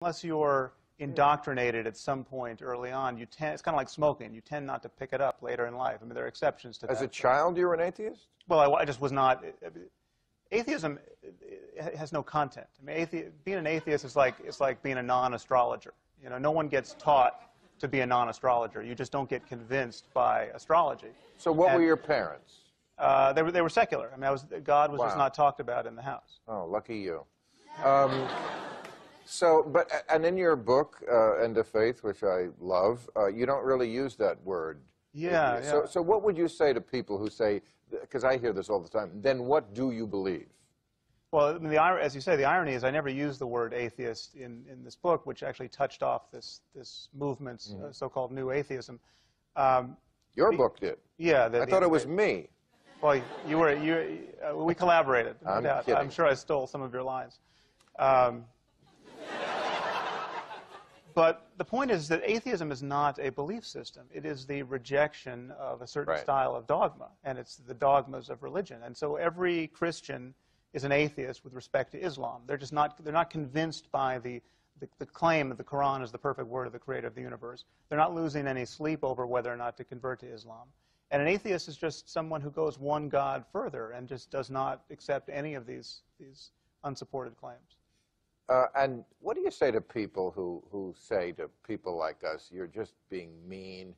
unless you're indoctrinated at some point early on, it's kind of like smoking. You tend not to pick it up later in life. I mean, there are exceptions to that. As a child, you were an atheist? Well, I just was not. Atheism has no content. I mean, being an atheist is like being a non-astrologer. You know, no one gets taught to be a non-astrologer. You just don't get convinced by astrology. So what were your parents? They were secular. I mean, God was just not talked about in the house. Oh, lucky you. And in your book, End of Faith, which I love, you don't really use that word. Yeah, yeah. So what would you say to people who say, because I hear this all the time, then what do you believe? Well, I mean, as you say, the irony is I never used the word atheist in this book, which actually touched off this movement's so-called new atheism. Your book did? Yeah. I thought it was me. Well, we collaborated, no doubt. Kidding. I'm sure I stole some of your lines. But the point is that atheism is not a belief system. It is the rejection of a certain style of dogma, and it's the dogmas of religion. And so every Christian is an atheist with respect to Islam. They're not convinced by the claim that the Quran is the perfect word of the creator of the universe. They're not losing any sleep over whether or not to convert to Islam. And an atheist is just someone who goes one God further and just does not accept any of these unsupported claims. And what do you say to people who say to people like us, you're just being mean?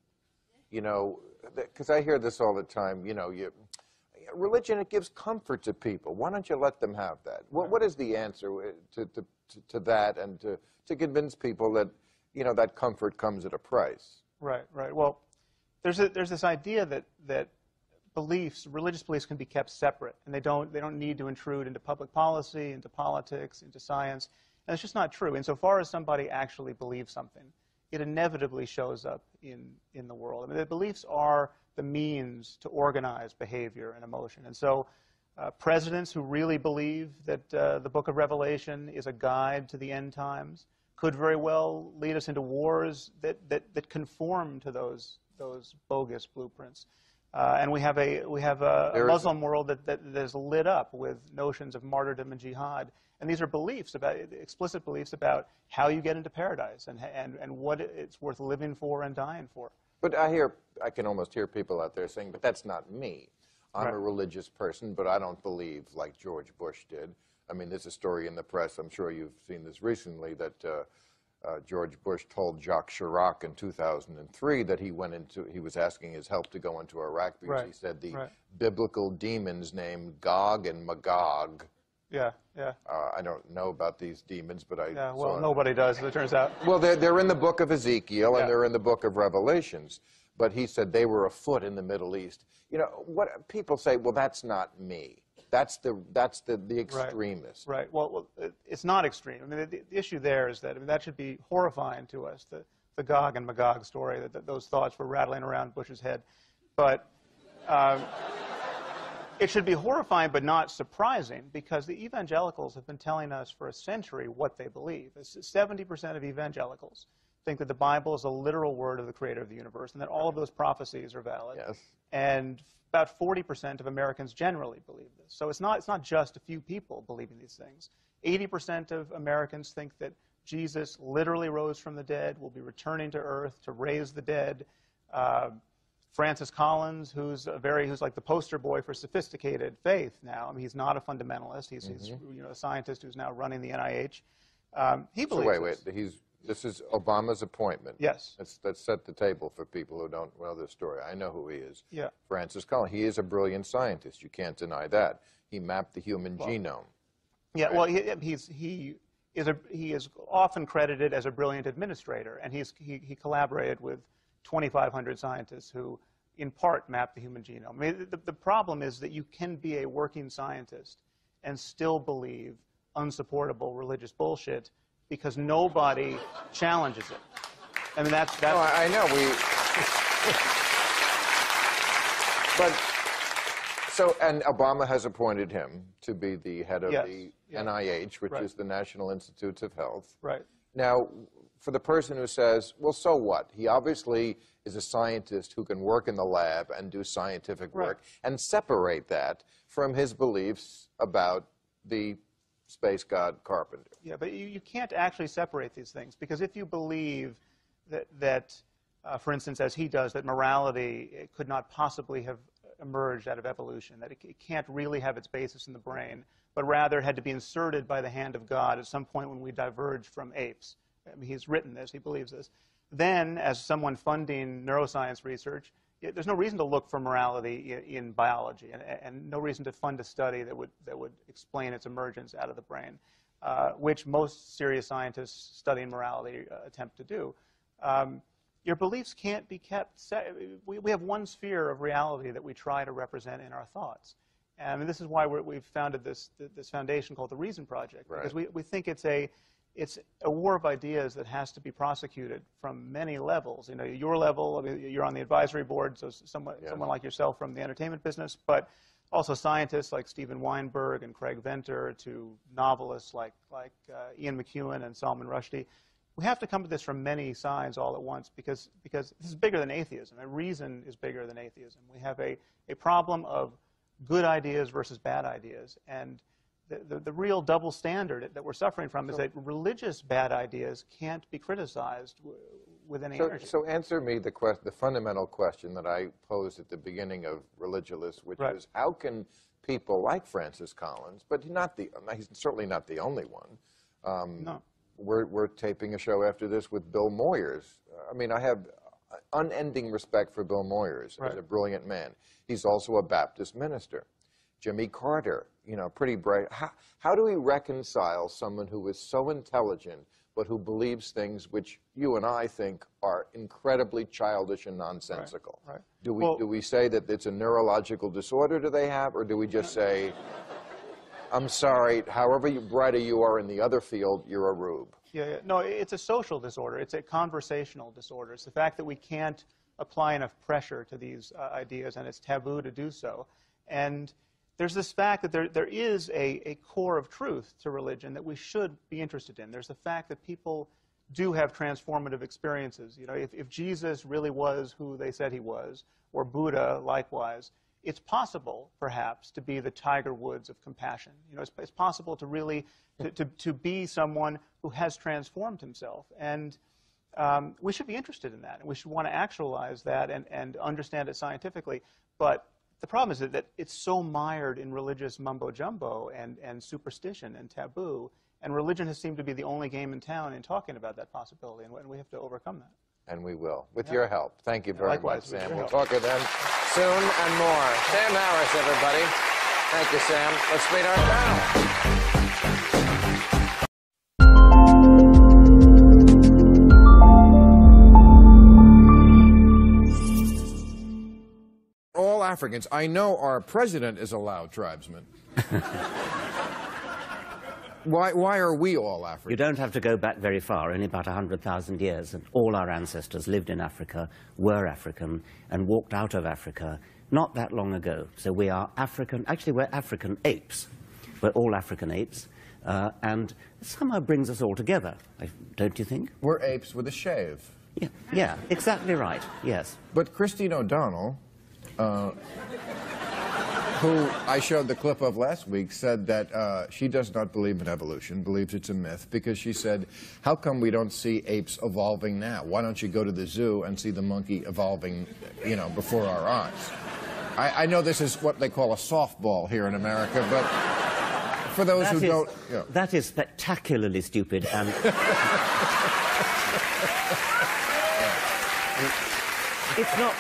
You know, because I hear this all the time, you know, religion, it gives comfort to people. Why don't you let them have that? What is the answer to that, and to convince people that, you know, that comfort comes at a price? Right, right. Well, there's this idea that religious beliefs can be kept separate, and they don't need to intrude into public policy, into politics, into science. And it's just not true. Insofar as somebody actually believes something, it inevitably shows up in the world. I mean, the beliefs are the means to organize behavior and emotion. And so presidents who really believe that the book of Revelation is a guide to the end times could very well lead us into wars that conform to those bogus blueprints. And we have a Muslim world that is lit up with notions of martyrdom and jihad. And these are beliefs, explicit beliefs about how you get into paradise and what it's worth living for and dying for. But I can almost hear people out there saying, but that's not me. I'm a religious person, but I don't believe like George Bush did. I mean, there's a story in the press, I'm sure you've seen this recently, that George Bush told Jacques Chirac in 2003 that he was asking his help to go into Iraq because he said the biblical demons named Gog and Magog. Yeah, yeah. I don't know about these demons, but well, nobody does, it turns out. Well, they're in the book of Ezekiel and they're in the book of Revelations. But he said they were afoot in the Middle East. You know, what people say, well, that's not me. That's the extremist. Right. Well, it's not extreme. I mean, the issue there is that that should be horrifying to us. The Gog and Magog story, that those thoughts were rattling around Bush's head, but it should be horrifying, but not surprising, because the evangelicals have been telling us for a century what they believe. 70% of evangelicals think that the Bible is a literal word of the creator of the universe, and that all of those prophecies are valid. Yes. And about 40% of Americans generally believe this. So it's not just a few people believing these things. 80% of Americans think that Jesus literally rose from the dead, will be returning to earth to raise the dead. Francis Collins, who's like the poster boy for sophisticated faith now. I mean, he's not a fundamentalist. He's a scientist who's now running the NIH. He believes this is Obama's appointment. Yes. Let's set the table for people who don't know this story. I know who he is. Yeah. Francis Collins. He is a brilliant scientist. You can't deny that. He mapped the human genome. Yeah. Well, he is often credited as a brilliant administrator, and he collaborated with 2,500 scientists who, in part, map the human genome. I mean, the problem is that you can be a working scientist and still believe unsupportable religious bullshit because nobody challenges it. I mean, that's... No, I know. And Obama has appointed him to be the head of the NIH, which is the National Institutes of Health. Right. Now, for the person who says, well, so what? He obviously is a scientist who can work in the lab and do scientific work and separate that from his beliefs about the space god Carpenter. Yeah, but you can't actually separate these things, because if you believe that for instance, as he does, that morality could not possibly have emerged out of evolution, that it can't really have its basis in the brain, but rather had to be inserted by the hand of God at some point when we diverged from apes. I mean, he's written this, he believes this. Then, as someone funding neuroscience research, there's no reason to look for morality in biology, and no reason to fund a study that would explain its emergence out of the brain, which most serious scientists studying morality attempt to do. Your beliefs can't be kept. We have one sphere of reality that we try to represent in our thoughts. And this is why we've founded this foundation called the Reason Project, because we think it's a war of ideas that has to be prosecuted from many levels. You know, your level, I mean, you're on the advisory board, so someone like yourself from the entertainment business, but also scientists like Steven Weinberg and Craig Venter, to novelists like Ian McEwan and Salman Rushdie. We have to come to this from many sides all at once, because this is bigger than atheism. And reason is bigger than atheism. We have a problem of good ideas versus bad ideas. And the real double standard that we're suffering from is that religious bad ideas can't be criticized with any energy. So answer me the fundamental question that I posed at the beginning of Religulous, which is, how can people like Francis Collins, but he's certainly not the only one. No. We're taping a show after this with Bill Moyers. I mean, I have unending respect for Bill Moyers as a brilliant man. He's also a Baptist minister. Jimmy Carter, you know, pretty bright. How do we reconcile someone who is so intelligent but who believes things which you and I think are incredibly childish and nonsensical? Right. Do we say that it's a neurological disorder do they have, or do we just say, I'm sorry, however brighter you are in the other field, you're a rube? Yeah. No, it's a social disorder. It's a conversational disorder. It's the fact that we can't apply enough pressure to these ideas, and it's taboo to do so. And there's this fact that there is a core of truth to religion that we should be interested in. There's the fact that people do have transformative experiences. You know, if Jesus really was who they said he was, or Buddha likewise, it's possible, perhaps, to be the Tiger Woods of compassion. You know, it's possible to really to be someone who has transformed himself, and we should be interested in that, and we should want to actualize that and understand it scientifically. But the problem is that it's so mired in religious mumbo-jumbo and superstition and taboo, and religion has seemed to be the only game in town in talking about that possibility, and we have to overcome that. And we will, with your help. Thank you very much, Sam. We'll talk again soon and more. Sam Harris, everybody. Thank you, Sam. Let's meet our panel. All Africans. I know our president is a loud tribesman. Why are we all African? You don't have to go back very far, only about 100,000 years, and all our ancestors lived in Africa, were African, and walked out of Africa not that long ago. So we are African, actually we're African apes. We're all African apes, and it somehow brings us all together, don't you think? We're apes with a shave. Yeah, exactly right, yes. But Christine O'Donnell, who I showed the clip of last week, said that she does not believe in evolution, believes it's a myth, because she said, how come we don't see apes evolving now? Why don't you go to the zoo and see the monkey evolving, you know, before our eyes? I know this is what they call a softball here in America, but for those who don't... You know. That is spectacularly stupid, and... It's not...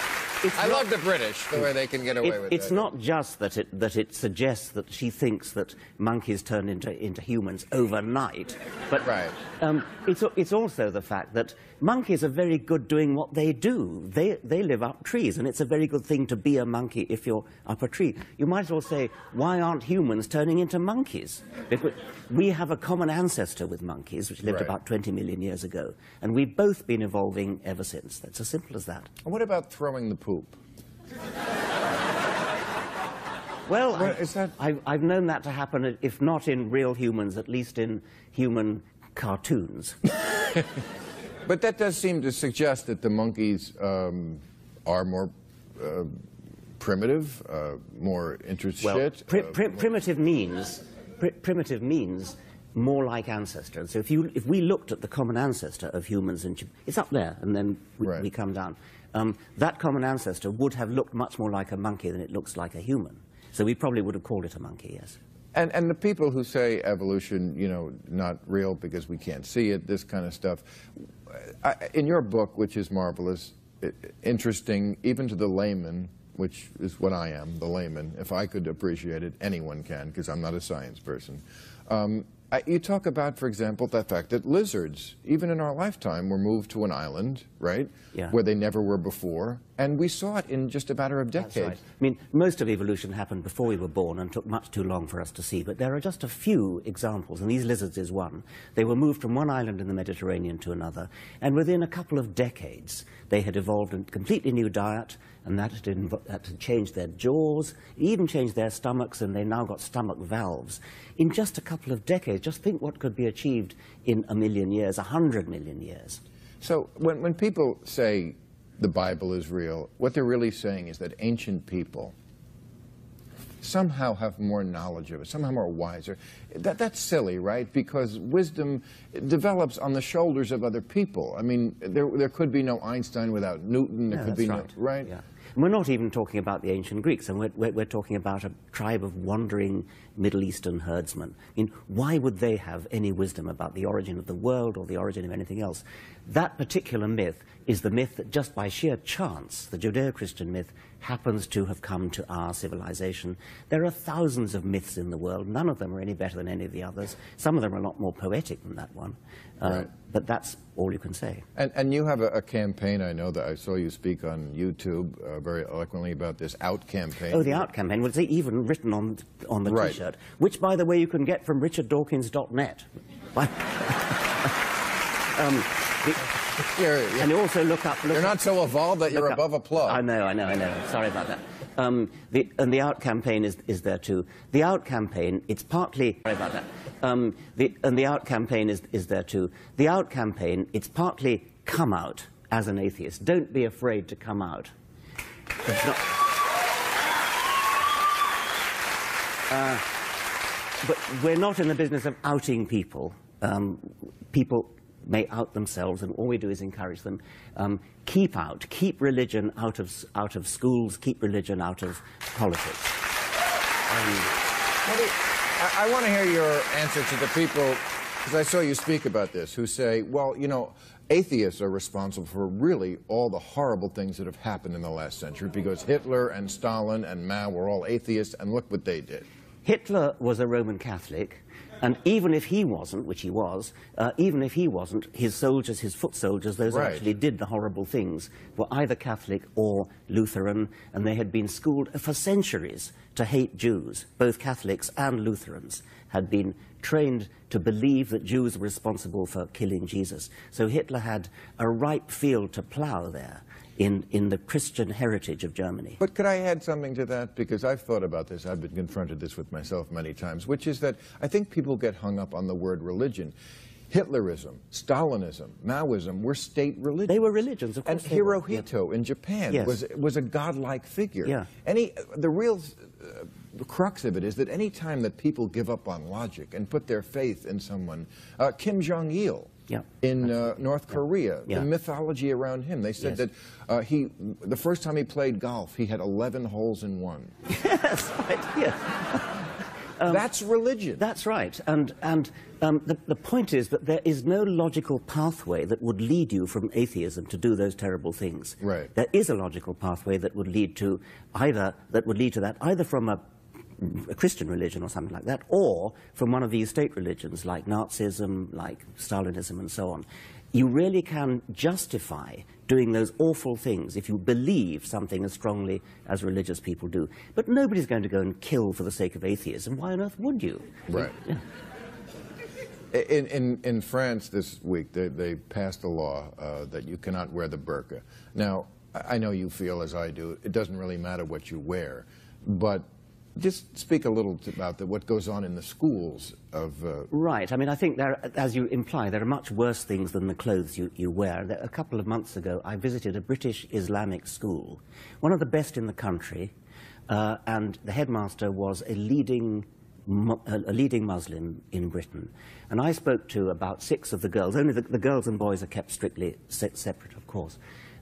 I love the British, the way they can get away with it. It's not just that it suggests that she thinks that monkeys turn into humans overnight, but it's also the fact that monkeys are very good doing what they do. They live up trees, and it's a very good thing to be a monkey if you're up a tree. You might as well say, why aren't humans turning into monkeys? Because we have a common ancestor with monkeys, which lived about 20 million years ago, and we've both been evolving ever since. That's as simple as that. And what about throwing the poop? Well, I've known that to happen, if not in real humans, at least in human cartoons. But that does seem to suggest that the monkeys are more primitive, more interested. Well, primitive means primitive means more like ancestor. And so if we looked at the common ancestor of humans and it's up there, and then we come down. That common ancestor would have looked much more like a monkey than it looks like a human. So we probably would have called it a monkey, yes. And the people who say evolution, you know, not real because we can't see it, this kind of stuff, in your book, which is marvelous, interesting, even to the layman, which is what I am, the layman, if I could appreciate it, anyone can, because I'm not a science person. You talk about, for example, the fact that lizards, even in our lifetime, were moved to an island, right, where they never were before, and we saw it in just a matter of decades. That's right. I mean, most of evolution happened before we were born and took much too long for us to see, but there are just a few examples, and these lizards is one. They were moved from one island in the Mediterranean to another, and within a couple of decades, they had evolved a completely new diet, and that had changed their jaws, even changed their stomachs, and they now got stomach valves. In just a couple of decades, just think what could be achieved in 1 million years, 100 million years. So when people say the Bible is real, what they're really saying is that ancient people somehow have more knowledge of it, somehow more wiser. That's silly, right? Because wisdom develops on the shoulders of other people. I mean, there could be no Einstein without Newton. There could be no, right? Yeah. And we're not even talking about the ancient Greeks, and we're talking about a tribe of wandering Middle Eastern herdsmen. I mean, why would they have any wisdom about the origin of the world or the origin of anything else? That particular myth is the myth that just by sheer chance, the Judeo-Christian myth, happens to have come to our civilization. There are thousands of myths in the world. None of them are any better than any of the others. Some of them are a lot more poetic than that one. But that's all you can say. And you have a campaign, I know that I saw you speak on YouTube very eloquently about this OUT campaign. Oh, the OUT campaign. Well, it's even written on the T-shirt, which, by the way, you can get from richarddawkins.net. And you also look up... You're not so evolved that you're above a plug. I know. Sorry about that. And the OUT campaign is there too. The OUT campaign, it's partly... Sorry about that. And the OUT campaign is there too. The OUT campaign, it's partly come out as an atheist. Don't be afraid to come out. It's not... but we're not in the business of outing people. People may out themselves, and all we do is encourage them. Keep religion out of schools, keep religion out of politics. I want to hear your answer to the people, because I saw you speak about this, who say, well, you know, atheists are responsible for really all the horrible things that have happened in the last century, because Hitler and Stalin and Mao were all atheists, and look what they did. Hitler was a Roman Catholic, and even if he wasn't, which he was, even if he wasn't, his soldiers, his foot soldiers, those who actually did the horrible things, were either Catholic or Lutheran, and they had been schooled for centuries to hate Jews. Both Catholics and Lutherans had been trained to believe that Jews were responsible for killing Jesus. So Hitler had a ripe field to plow there in the Christian heritage of Germany. But could I add something to that? Because I've thought about this, I've been confronted this with myself many times, which is that I think people get hung up on the word religion. Hitlerism, Stalinism, Maoism were state religions. They were religions, of course. And Hirohito in Japan was a godlike figure. Yeah. The real crux of it is that any time that people give up on logic and put their faith in someone, Kim Jong-il, in North Korea, the mythology around him. They said that the first time he played golf, he had 11 holes in one. Yes, right, yes. That's religion. That's right. And the point is that there is no logical pathway that would lead you from atheism to do those terrible things. Right. There is a logical pathway that would lead to that either from a Christian religion or something like that, or from one of these state religions like Nazism, like Stalinism, and so on. You really can justify doing those awful things if you believe something as strongly as religious people do. But nobody's going to go and kill for the sake of atheism. Why on earth would you? Right. Yeah. In France this week, they passed a law that you cannot wear the burqa. Now, I know you feel, as I do, it doesn't really matter what you wear, but just speak a little about what goes on in the schools of... Right. I mean, I think, as you imply, there are much worse things than the clothes you wear. A couple of months ago, I visited a British Islamic school, one of the best in the country, and the headmaster was a leading a leading Muslim in Britain, and I spoke to about 6 of the girls. Only the girls and boys are kept strictly separate, of course.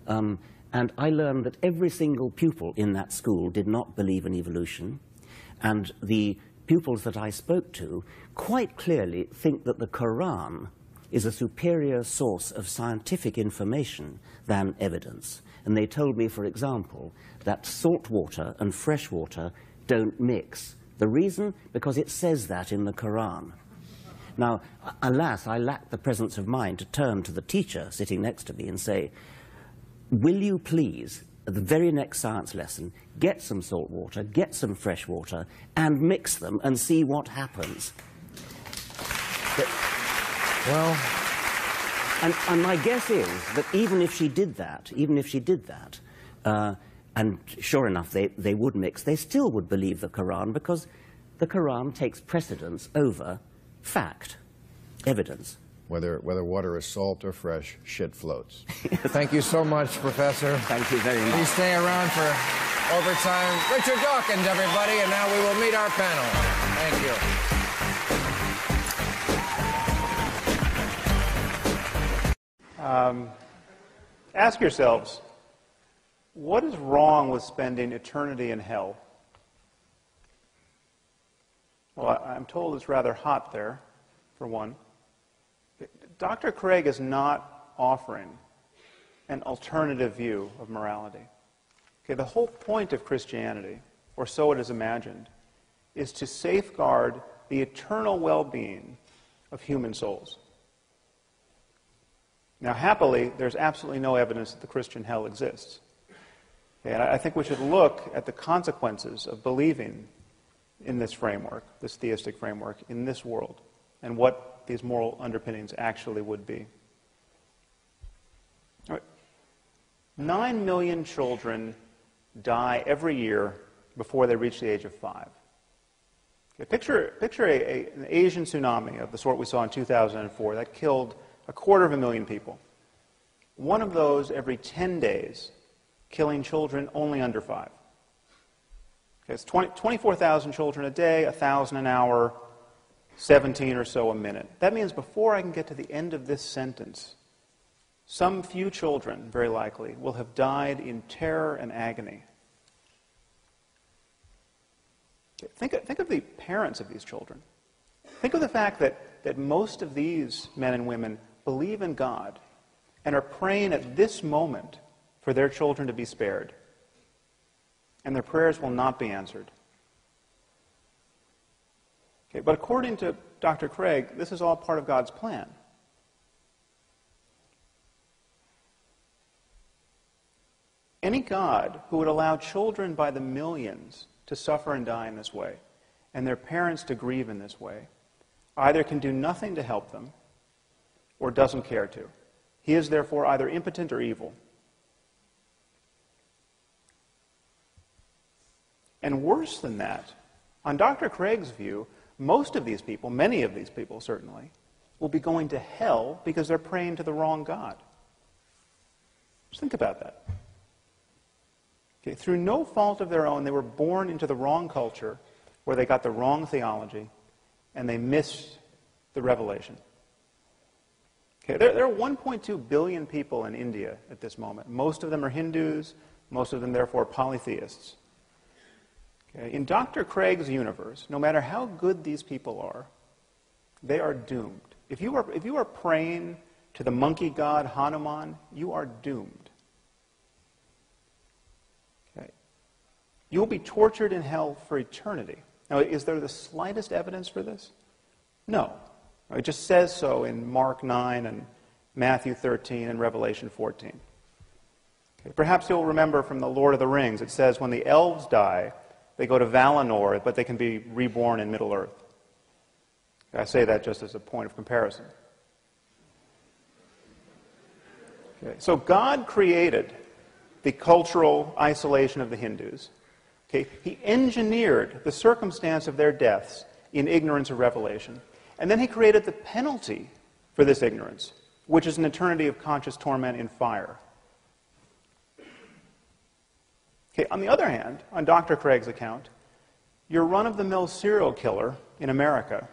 And I learned that every single pupil in that school did not believe in evolution, and the pupils that I spoke to quite clearly think that the Quran is a superior source of scientific information than evidence. And they told me, for example, that salt water and fresh water don't mix. The reason? Because it says that in the Quran. Now, alas, I lacked the presence of mind to turn to the teacher sitting next to me and say, will you please, at the very next science lesson, get some salt water, get some fresh water, and mix them and see what happens? Well, and my guess is that even if she did that, and sure enough they would mix, they still would believe the Quran, because the Quran takes precedence over fact, evidence. Whether water is salt or fresh, shit floats. Thank you so much, Professor. Thank you very much. Please stay around for overtime. Richard Dawkins, everybody, and now we will meet our panel. Thank you. Ask yourselves, what is wrong with spending eternity in hell? Well, I'm told it's rather hot there, for one. Dr. Craig is not offering an alternative view of morality. Okay, the whole point of Christianity, or so it is imagined, is to safeguard the eternal well-being of human souls. Now, happily, there's absolutely no evidence that the Christian hell exists. Okay, and I think we should look at the consequences of believing in this framework, this theistic framework, in this world, and what these moral underpinnings actually would be. All right. 9 million children die every year before they reach the age of 5. Okay, picture an Asian tsunami of the sort we saw in 2004 that killed 250,000 people. One of those every 10 days, killing children only under 5. Okay, it's 24,000 children a day, 1,000 an hour, 17 or so a minute. That means before I can get to the end of this sentence, some few children, very likely, will have died in terror and agony. Okay, think of the parents of these children. Think of the fact that most of these men and women believe in God and are praying at this moment for their children to be spared. And their prayers will not be answered. Okay, but according to Dr. Craig, this is all part of God's plan. Any God who would allow children by the millions to suffer and die in this way, and their parents to grieve in this way, either can do nothing to help them or doesn't care to. He is therefore either impotent or evil. And worse than that, on Dr. Craig's view, most of these people, many of these people certainly, will be going to hell because they're praying to the wrong God. Just think about that. Okay, through no fault of their own, they were born into the wrong culture where they got the wrong theology and they missed the revelation. Okay, there are 1.2 billion people in India at this moment. Most of them are Hindus, most of them therefore polytheists. Okay, in Dr. Craig's universe, no matter how good these people are, they are doomed. If you are praying to the monkey god Hanuman, you are doomed. Okay. You will be tortured in hell for eternity. Now, is there the slightest evidence for this? No. It just says so in Mark 9 and Matthew 13 and Revelation 14. Okay. Perhaps you'll remember from the Lord of the Rings, it says when the elves die, they go to Valinor, but they can be reborn in Middle-earth. I say that just as a point of comparison. Okay. So God created the cultural isolation of the Hindus. Okay. He engineered the circumstance of their deaths in ignorance of revelation. And then he created the penalty for this ignorance, which is an eternity of conscious torment in fire. Okay, on the other hand, on Dr. Craig's account, your run-of-the-mill serial killer in America,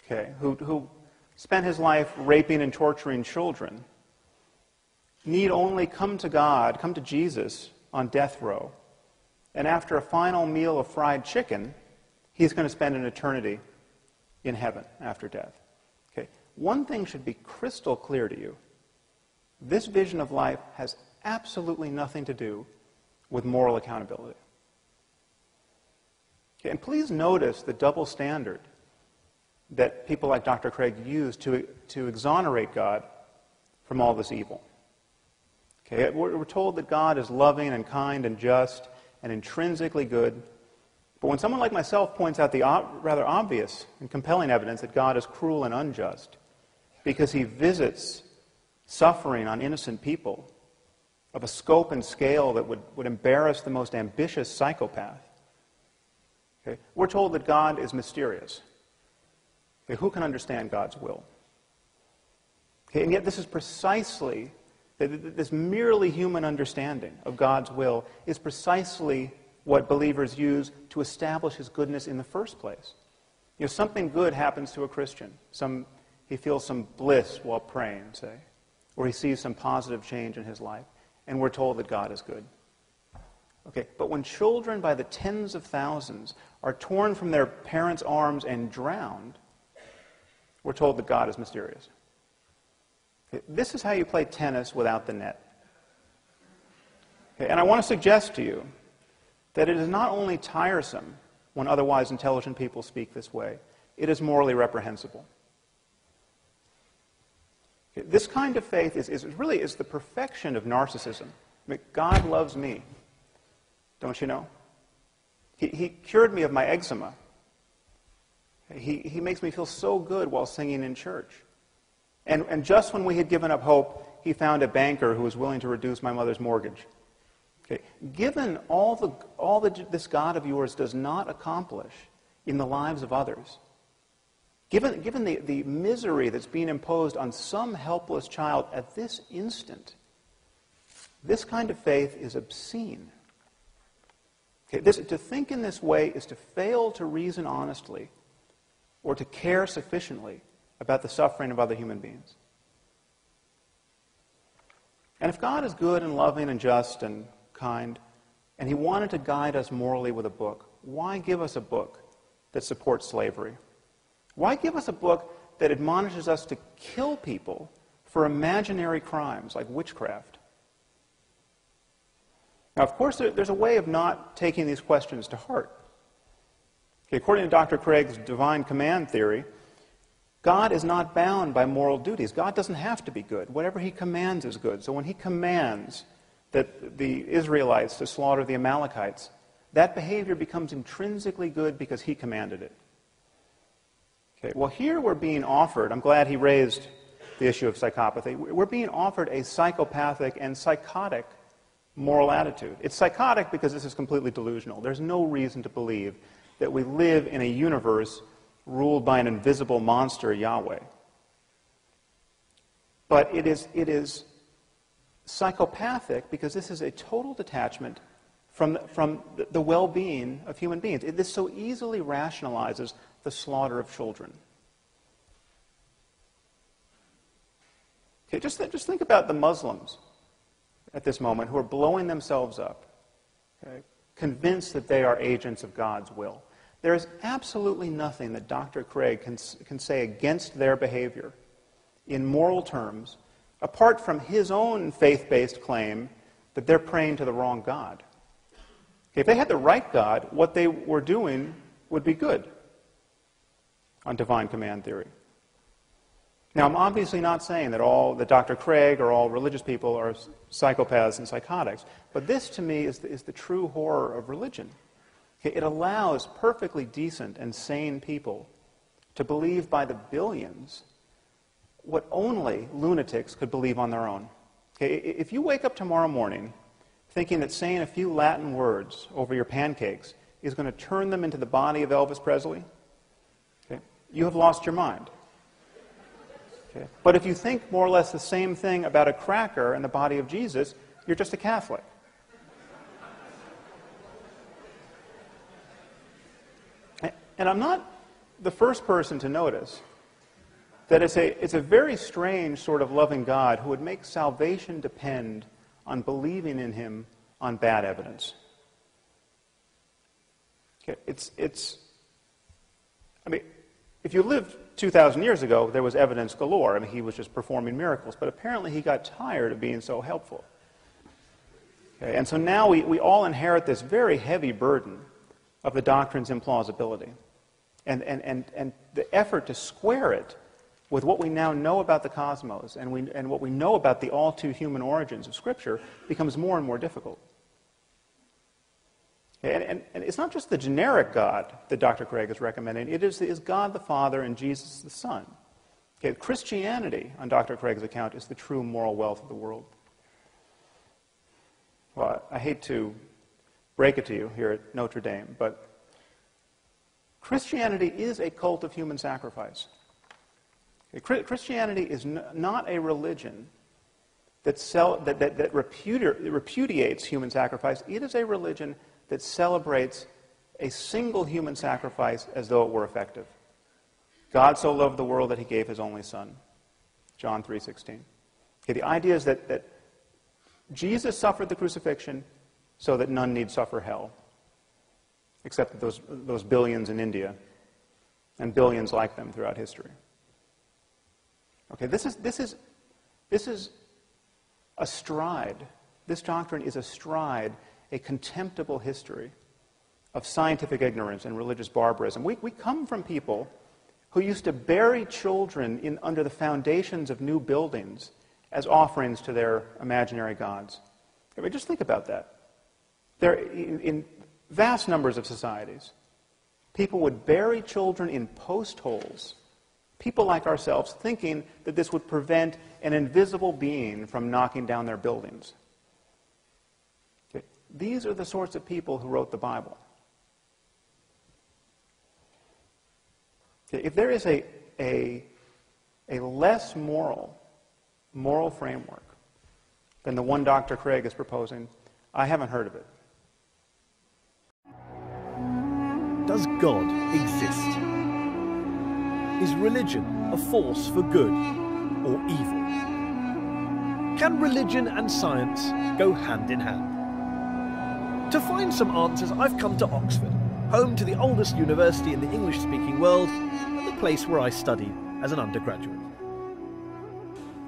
okay, who spent his life raping and torturing children, need only come to God, come to Jesus on death row, and after a final meal of fried chicken, he's going to spend an eternity in heaven after death. Okay. One thing should be crystal clear to you. This vision of life has absolutely nothing to do with moral accountability. Okay, and please notice the double standard that people like Dr. Craig use to exonerate God from all this evil. Okay, we're told that God is loving and kind and just and intrinsically good. But when someone like myself points out the rather obvious and compelling evidence that God is cruel and unjust because he visits suffering on innocent people of a scope and scale that would embarrass the most ambitious psychopath, okay, we're told that God is mysterious. Okay, who can understand God's will? Okay, and yet this is precisely, this merely human understanding of God's will is precisely what believers use to establish his goodness in the first place. You know, something good happens to a Christian. He feels some bliss while praying, say, or he sees some positive change in his life, and we're told that God is good. Okay, but when children by the tens of thousands are torn from their parents' arms and drowned, we're told that God is mysterious. Okay, this is how you play tennis without the net. Okay, and I want to suggest to you that it is not only tiresome when otherwise intelligent people speak this way, it is morally reprehensible. Okay, this kind of faith is really the perfection of narcissism. I mean, God loves me, don't you know? He cured me of my eczema. He makes me feel so good while singing in church. And just when we had given up hope, he found a banker who was willing to reduce my mother's mortgage. Okay. Given all that this God of yours does not accomplish in the lives of others, given the misery that's being imposed on some helpless child at this instant, this kind of faith is obscene. Okay. To think in this way is to fail to reason honestly or to care sufficiently about the suffering of other human beings. And if God is good and loving and just and kind, and he wanted to guide us morally with a book, why give us a book that supports slavery? Why give us a book that admonishes us to kill people for imaginary crimes like witchcraft? Now, of course, there's a way of not taking these questions to heart. Okay, according to Dr. Craig's divine command theory, God is not bound by moral duties. God doesn't have to be good. Whatever he commands is good. So when he commands that the Israelites to slaughter the Amalekites, that behavior becomes intrinsically good because he commanded it. Okay, well, here we're being offered, I'm glad he raised the issue of psychopathy, we're being offered a psychopathic and psychotic moral attitude. It's psychotic because this is completely delusional. There's no reason to believe that we live in a universe ruled by an invisible monster, Yahweh. But it is psychopathic because this is a total detachment from the well-being of human beings. This so easily rationalizes the slaughter of children. Okay, just think about the Muslims at this moment who are blowing themselves up, okay, convinced that they are agents of God's will. There is absolutely nothing that Dr. Craig can say against their behavior in moral terms, apart from his own faith-based claim that they're praying to the wrong God. Okay, if they had the right God, what they were doing would be good on divine command theory. Now, I'm obviously not saying that Dr. Craig or all religious people are psychopaths and psychotics, but this, to me, is the true horror of religion. Okay, it allows perfectly decent and sane people to believe by the billions what only lunatics could believe on their own. Okay, if you wake up tomorrow morning thinking that saying a few Latin words over your pancakes is going to turn them into the body of Elvis Presley, okay, you have lost your mind. Okay, but if you think more or less the same thing about a cracker and the body of Jesus, you're just a Catholic. And I'm not the first person to notice that it's a very strange sort of loving God who would make salvation depend on believing in him on bad evidence. Okay, I mean, if you lived 2,000 years ago, there was evidence galore. I mean, he was just performing miracles. But apparently he got tired of being so helpful. Okay, and so now we all inherit this very heavy burden of the doctrine's implausibility. And the effort to square it with what we now know about the cosmos and what we know about the all-too-human origins of Scripture becomes more and more difficult. And it's not just the generic God that Dr. Craig is recommending. It is God the Father and Jesus the Son. Okay, Christianity, on Dr. Craig's account, is the true moral wealth of the world. Well, I hate to break it to you here at Notre Dame, but Christianity is a cult of human sacrifice. Okay, Christianity is not a religion that repudiates human sacrifice. It is a religion that celebrates a single human sacrifice as though it were effective. God so loved the world that he gave his only Son. John 3:16. Okay, the idea is that Jesus suffered the crucifixion so that none need suffer hell, except those billions in India and billions like them throughout history. Okay, this is a stride. This doctrine is astride a contemptible history of scientific ignorance and religious barbarism. We come from people who used to bury children under the foundations of new buildings as offerings to their imaginary gods. I mean, just think about that. In vast numbers of societies, people would bury children in post holes, people like ourselves thinking that this would prevent an invisible being from knocking down their buildings. Okay. These are the sorts of people who wrote the Bible. Okay. If there is a less moral framework than the one Dr. Craig is proposing, I haven't heard of it. Does God exist? Is religion a force for good or evil? Can religion and science go hand in hand? To find some answers, I've come to Oxford, home to the oldest university in the English-speaking world and the place where I studied as an undergraduate.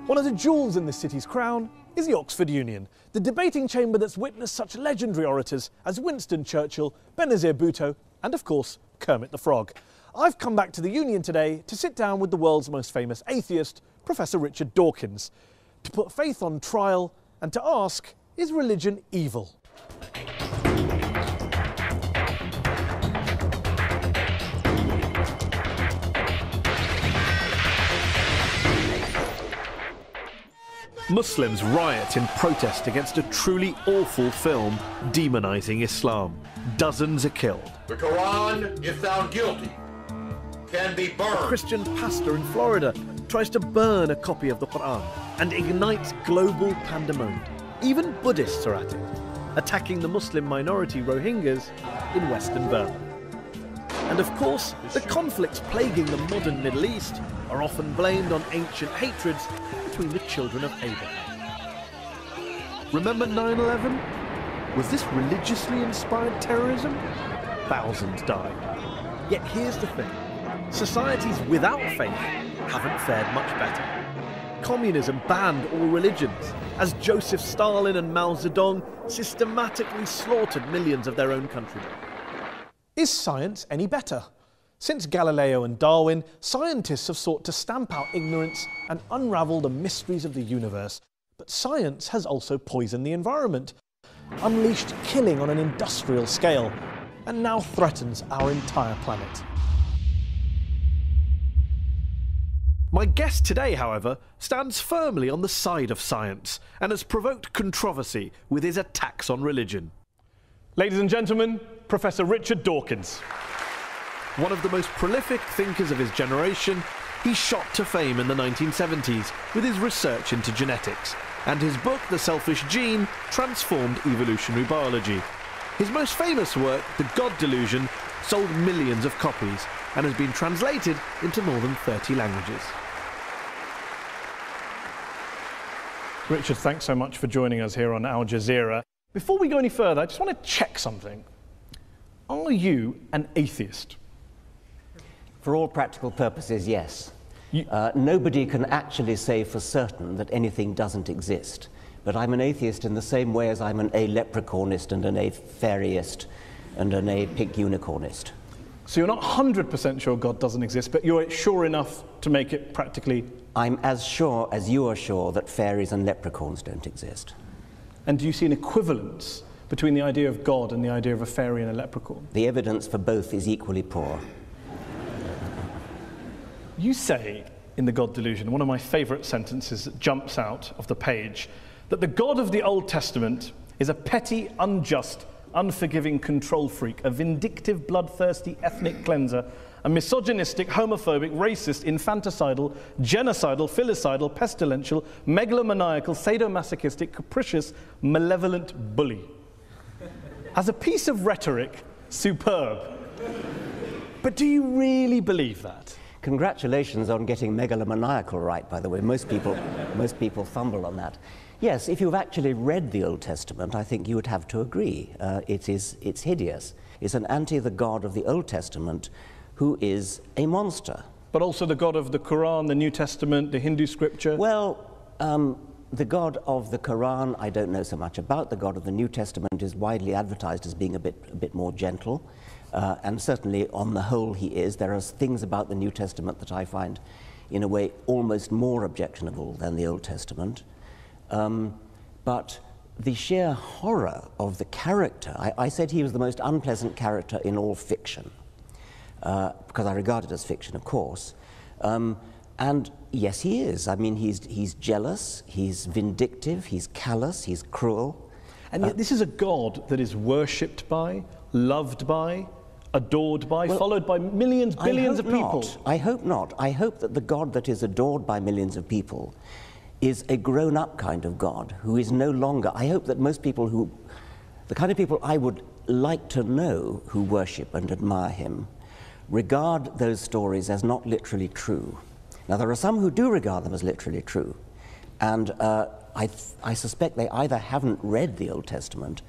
One of the jewels in the city's crown is the Oxford Union, the debating chamber that's witnessed such legendary orators as Winston Churchill, Benazir Bhutto, and of course, Kermit the Frog. I've come back to the Union today to sit down with the world's most famous atheist, Professor Richard Dawkins, to put faith on trial and to ask, is religion evil? Muslims riot in protest against a truly awful film demonising Islam. Dozens are killed. The Quran, if found guilty, can be burned. A Christian pastor in Florida tries to burn a copy of the Quran and ignites global pandemonium. Even Buddhists are at it, attacking the Muslim minority Rohingyas in Western Burma. And of course, the conflicts plaguing the modern Middle East are often blamed on ancient hatreds between the children of Abraham. Remember 9/11? Was this religiously inspired terrorism? Thousands died. Yet here's the thing. Societies without faith haven't fared much better. Communism banned all religions, as Joseph Stalin and Mao Zedong systematically slaughtered millions of their own countrymen. Is science any better? Since Galileo and Darwin, scientists have sought to stamp out ignorance and unravel the mysteries of the universe. But science has also poisoned the environment, unleashed killing on an industrial scale, and now threatens our entire planet. My guest today, however, stands firmly on the side of science and has provoked controversy with his attacks on religion. Ladies and gentlemen, Professor Richard Dawkins. One of the most prolific thinkers of his generation, he shot to fame in the 1970s with his research into genetics, and his book, The Selfish Gene, transformed evolutionary biology. His most famous work, The God Delusion, sold millions of copies, and has been translated into more than 30 languages. Richard, thanks so much for joining us here on Al Jazeera. Before we go any further, I just want to check something. Are you an atheist? For all practical purposes, yes. Nobody can actually say for certain that anything doesn't exist. But I'm an atheist in the same way as I'm an a-leprechaunist and an a-fairyist and an a-pink unicornist. So you're not 100% sure God doesn't exist, but you're sure enough to make it practically... I'm as sure as you are sure that fairies and leprechauns don't exist. And do you see an equivalence between the idea of God and the idea of a fairy and a leprechaun? The evidence for both is equally poor. You say in The God Delusion, one of my favourite sentences that jumps out of the page, that the God of the Old Testament is a petty, unjust, unforgiving control freak, a vindictive, bloodthirsty ethnic cleanser, a misogynistic, homophobic, racist, infanticidal, genocidal, filicidal, pestilential, megalomaniacal, sadomasochistic, capricious, malevolent bully. As a piece of rhetoric, superb. But do you really believe that? Congratulations on getting megalomaniacal right, by the way. Most people fumble on that. Yes, if you've actually read the Old Testament, I think you would have to agree. It's hideous. It's an the God of the Old Testament who is a monster. But also the God of the Quran, the New Testament, the Hindu scripture? Well, the God of the Quran, I don't know so much about. The God of the New Testament is widely advertised as being a bit more gentle. And certainly, on the whole, he is. There are things about the New Testament that I find, in a way, almost more objectionable than the Old Testament. But the sheer horror of the character, I said he was the most unpleasant character in all fiction, because I regard it as fiction, of course. And yes, he is. I mean, he's jealous, he's vindictive, he's callous, he's cruel. And yet this is a God that is worshipped by, loved by, adored by, well, followed by millions, billions of people. I hope not. I hope that the God that is adored by millions of people is a grown-up kind of God who is no longer... I hope that most people the kind of people I would like to know who worship and admire him, regard those stories as not literally true. Now, there are some who do regard them as literally true, and I suspect they either haven't read the Old Testament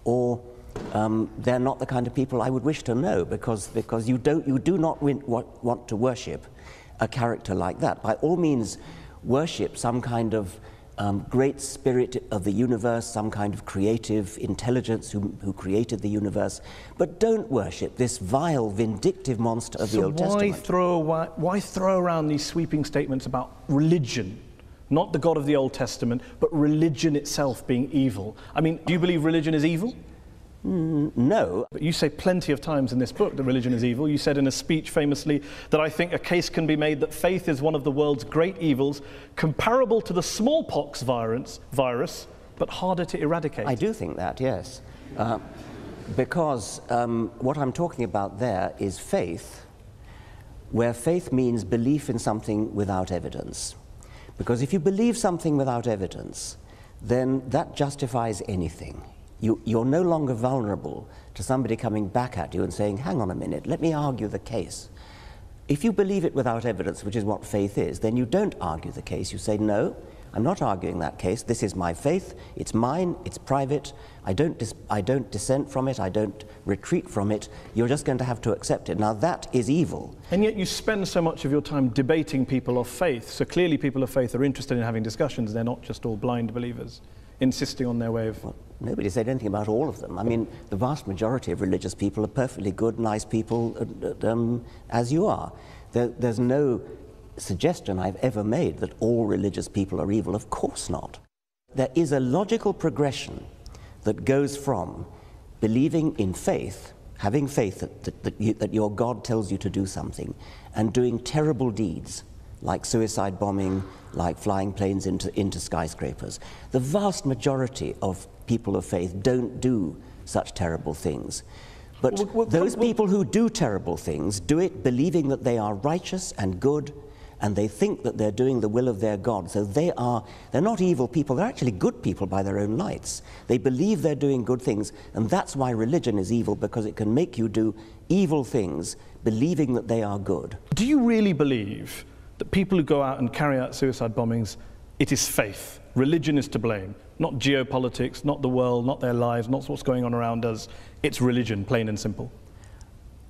or they're not the kind of people I would wish to know, because you do not want to worship a character like that. By all means, worship some kind of great spirit of the universe, some kind of creative intelligence who created the universe, but don't worship this vile, vindictive monster of the Old Testament. Why throw around these sweeping statements about religion? Not the God of the Old Testament, but religion itself being evil. I mean, do you believe religion is evil? No. But you say plenty of times in this book that religion is evil. You said in a speech famously that I think a case can be made that faith is one of the world's great evils, comparable to the smallpox virus, but harder to eradicate. I do think that, yes. Because what I'm talking about there is faith, where faith means belief in something without evidence. Because if you believe something without evidence, then that justifies anything. You're no longer vulnerable to somebody coming back at you and saying, hang on a minute, let me argue the case. If you believe it without evidence, which is what faith is, then you don't argue the case. You say, no, I'm not arguing that case. This is my faith. It's mine. It's private. I don't dissent from it. I don't retreat from it. You're just going to have to accept it. Now, that is evil. And yet you spend so much of your time debating people of faith. So clearly people of faith are interested in having discussions. They're not just all blind believers insisting on their way of... Well, nobody said anything about all of them. I mean, the vast majority of religious people are perfectly good, nice people, as you are. There's no suggestion I've ever made that all religious people are evil. Of course not. There is a logical progression that goes from believing in faith, having faith that your God tells you to do something, and doing terrible deeds, like suicide bombing, like flying planes into skyscrapers. The vast majority of people of faith don't do such terrible things. But those people who do terrible things do it believing that they are righteous and good and they think that they're doing the will of their God. So they're not evil people, they're actually good people by their own lights. They believe they're doing good things, and that's why religion is evil, because it can make you do evil things believing that they are good. Do you really believe that people who go out and carry out suicide bombings, it is faith, religion is to blame, not geopolitics, not the world, not their lives, not what's going on around us, it's religion, plain and simple?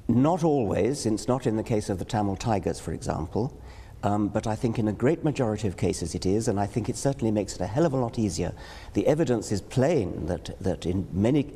Not always, it's not in the case of the Tamil Tigers, for example, but I think in a great majority of cases it is, and I think it certainly makes it a hell of a lot easier. The evidence is plain that in many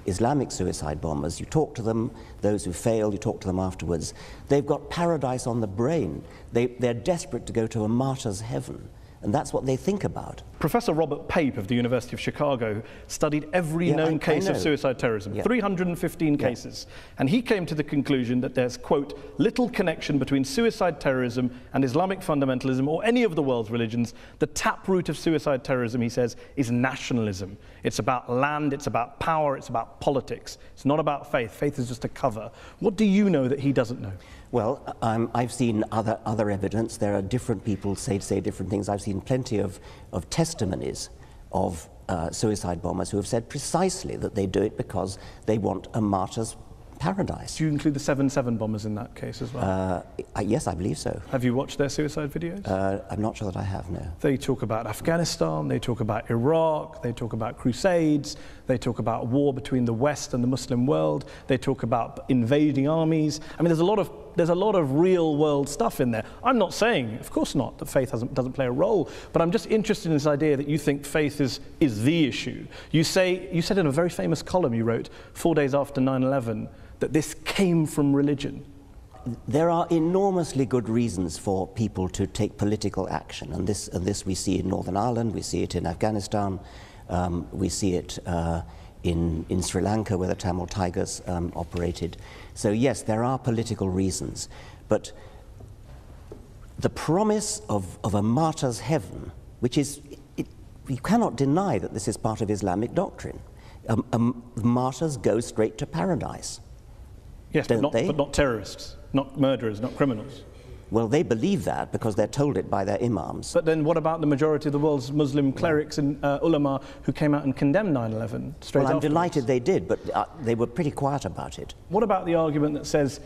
Islamic suicide bombers, you talk to them, those who fail, you talk to them afterwards, they've got paradise on the brain. They're desperate to go to a martyr's heaven. And that's what they think about. Professor Robert Pape of the University of Chicago studied every known case of suicide terrorism, 315 cases. And he came to the conclusion that there's, quote, little connection between suicide terrorism and Islamic fundamentalism or any of the world's religions. The taproot of suicide terrorism, he says, is nationalism. It's about land, it's about power, it's about politics. It's not about faith. Faith is just a cover. What do you know that he doesn't know? Well, I've seen other evidence. There are different people say different things. I've seen plenty of testimonies of suicide bombers who have said precisely that they do it because they want a martyr's paradise. Do you include the 7/7 bombers in that case as well? Yes, I believe so. Have you watched their suicide videos? I'm not sure that I have, no. They talk about Afghanistan, they talk about Iraq, they talk about crusades, they talk about war between the West and the Muslim world, they talk about invading armies. I mean, there's a lot of real world stuff in there. I'm not saying, of course not, that faith doesn't play a role, but I'm just interested in this idea that you think faith is the issue. You said in a very famous column you wrote 4 days after 9/11 that this came from religion. There are enormously good reasons for people to take political action, and this we see in Northern Ireland, we see it in Afghanistan, we see it in Sri Lanka, where the Tamil Tigers operated. So yes, there are political reasons, but the promise of a martyr's heaven, which is, you cannot deny that this is part of Islamic doctrine. Martyrs go straight to paradise. Yes, but not terrorists, not murderers, not criminals. Well, they believe that because they're told it by their imams. But then what about the majority of the world's Muslim clerics and ulama who came out and condemned 9/11 straight afterwards? Well, I'm delighted they did, but they were pretty quiet about it. What about the argument that says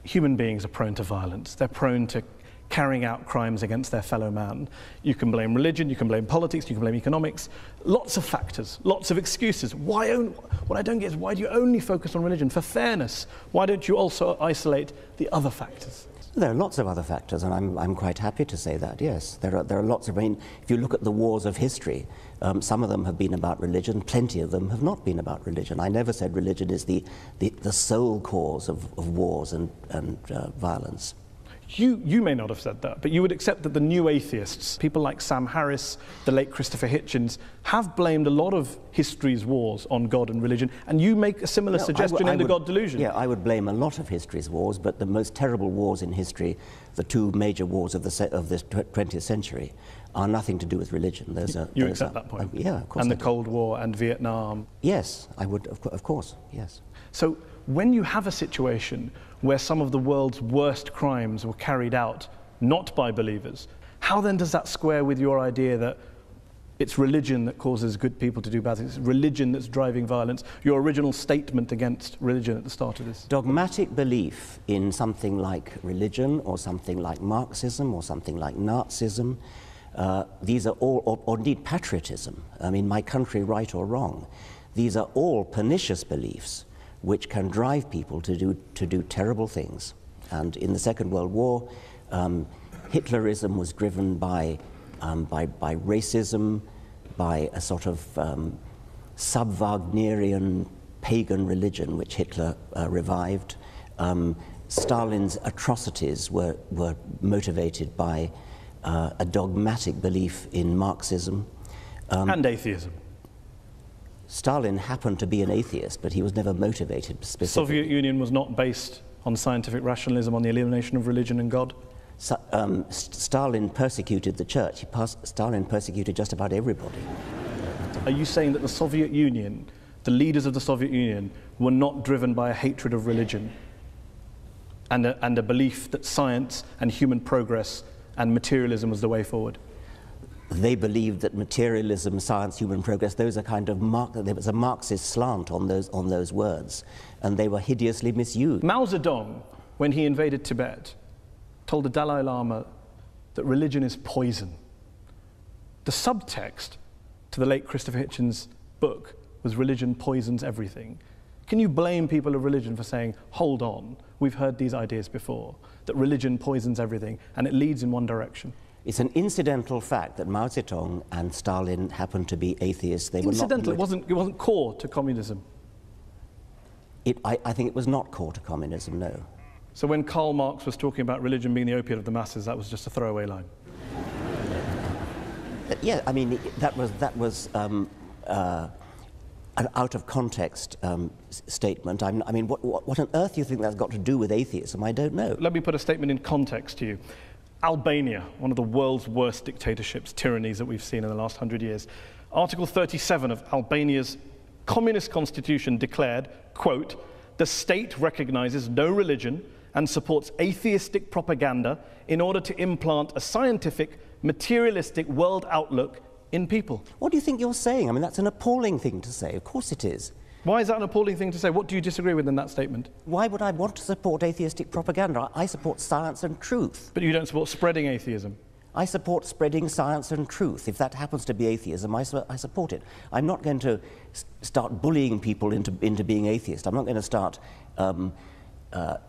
human beings are prone to violence, they're prone to carrying out crimes against their fellow man? You can blame religion, you can blame politics, you can blame economics, lots of factors, lots of excuses. What I don't get is, why do you only focus on religion? For fairness, why don't you also isolate the other factors? There are lots of other factors, and I'm quite happy to say that, yes. There are lots of, I mean, if you look at the wars of history, some of them have been about religion, plenty of them have not been about religion. I never said religion is the sole cause of wars and violence. You may not have said that, but you would accept that the new atheists, people like Sam Harris, the late Christopher Hitchens, have blamed a lot of history's wars on God and religion, and you make a similar suggestion in The God Delusion. Yeah, I would blame a lot of history's wars, but the most terrible wars in history, the two major wars of the 20th century, are nothing to do with religion. You accept that point? Yeah, of course. And the Cold War and Vietnam? Yes, I would, of course, yes. So when you have a situation where some of the world's worst crimes were carried out not by believers, how then does that square with your idea that it's religion that causes good people to do bad things, it's religion that's driving violence, your original statement against religion at the start of this? Dogmatic belief in something like religion or something like Marxism or something like Nazism, these are all, or indeed patriotism, I mean, my country right or wrong, these are all pernicious beliefs which can drive people to do terrible things. And in the Second World War, Hitlerism was driven by racism, by a sort of sub-Wagnerian pagan religion which Hitler revived. Stalin's atrocities were motivated by a dogmatic belief in Marxism. And atheism. Stalin happened to be an atheist, but he was never motivated specifically. The Soviet Union was not based on scientific rationalism, on the elimination of religion and God? Stalin persecuted the church. Stalin persecuted just about everybody. Are you saying that the Soviet Union, the leaders of the Soviet Union, were not driven by a hatred of religion? and a belief that science and human progress and materialism was the way forward? They believed that materialism, science, human progress, those are kind of there was a Marxist slant on those words, and they were hideously misused. Mao Zedong, when he invaded Tibet, told the Dalai Lama that religion is poison. The subtext to the late Christopher Hitchens' book was religion poisons everything. Can you blame people of religion for saying, hold on, we've heard these ideas before, that religion poisons everything and it leads in one direction? It's an incidental fact that Mao Zedong and Stalin happened to be atheists. They incidental, were not. It wasn't core to communism. I think it was not core to communism, no. So when Karl Marx was talking about religion being the opiate of the masses, that was just a throwaway line? Yeah, I mean, that was an out of context statement. I mean, what on earth do you think that's got to do with atheism? I don't know. Let me put a statement in context to you. Albania, one of the world's worst dictatorships, tyrannies that we've seen in the last 100 years. Article 37 of Albania's communist constitution declared, quote, "The state recognizes no religion and supports atheistic propaganda in order to implant a scientific, materialistic world outlook in people." What do you think you're saying? I mean, that's an appalling thing to say. Of course it is. Why is that an appalling thing to say? What do you disagree with in that statement? Why would I want to support atheistic propaganda? I support science and truth. But you don't support spreading atheism. I support spreading science and truth. If that happens to be atheism, I support it. I'm not going to start bullying people into being atheist. I'm not going to start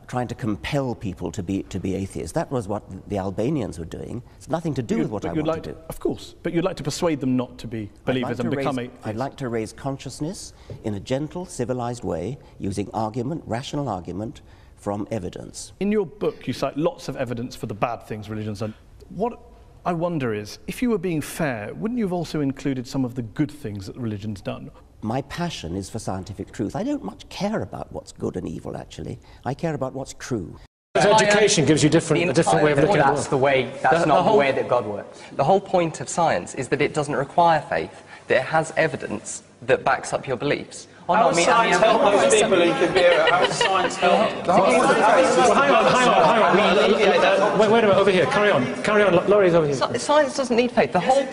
trying to compel people to be atheists. That was what the Albanians were doing. It's nothing to do with what I want to do. Of course, but you'd like to persuade them not to be believers and become atheists. I'd like to raise consciousness in a gentle, civilized way, using argument, rational argument, from evidence. In your book, you cite lots of evidence for the bad things religion's done. What I wonder is, if you were being fair, wouldn't you have also included some of the good things that religion's done? My passion is for scientific truth. I don't much care about what's good and evil, actually. I care about what's true. Education gives you a different way of looking at the world. That's not the way that God works. The whole point of science is that it doesn't require faith, that it has evidence that backs up your beliefs. How does science help those people in Kabira? How does science help? Hang on. Wait a minute, over here. Carry on. Laurie's over here. Science doesn't need faith. The whole...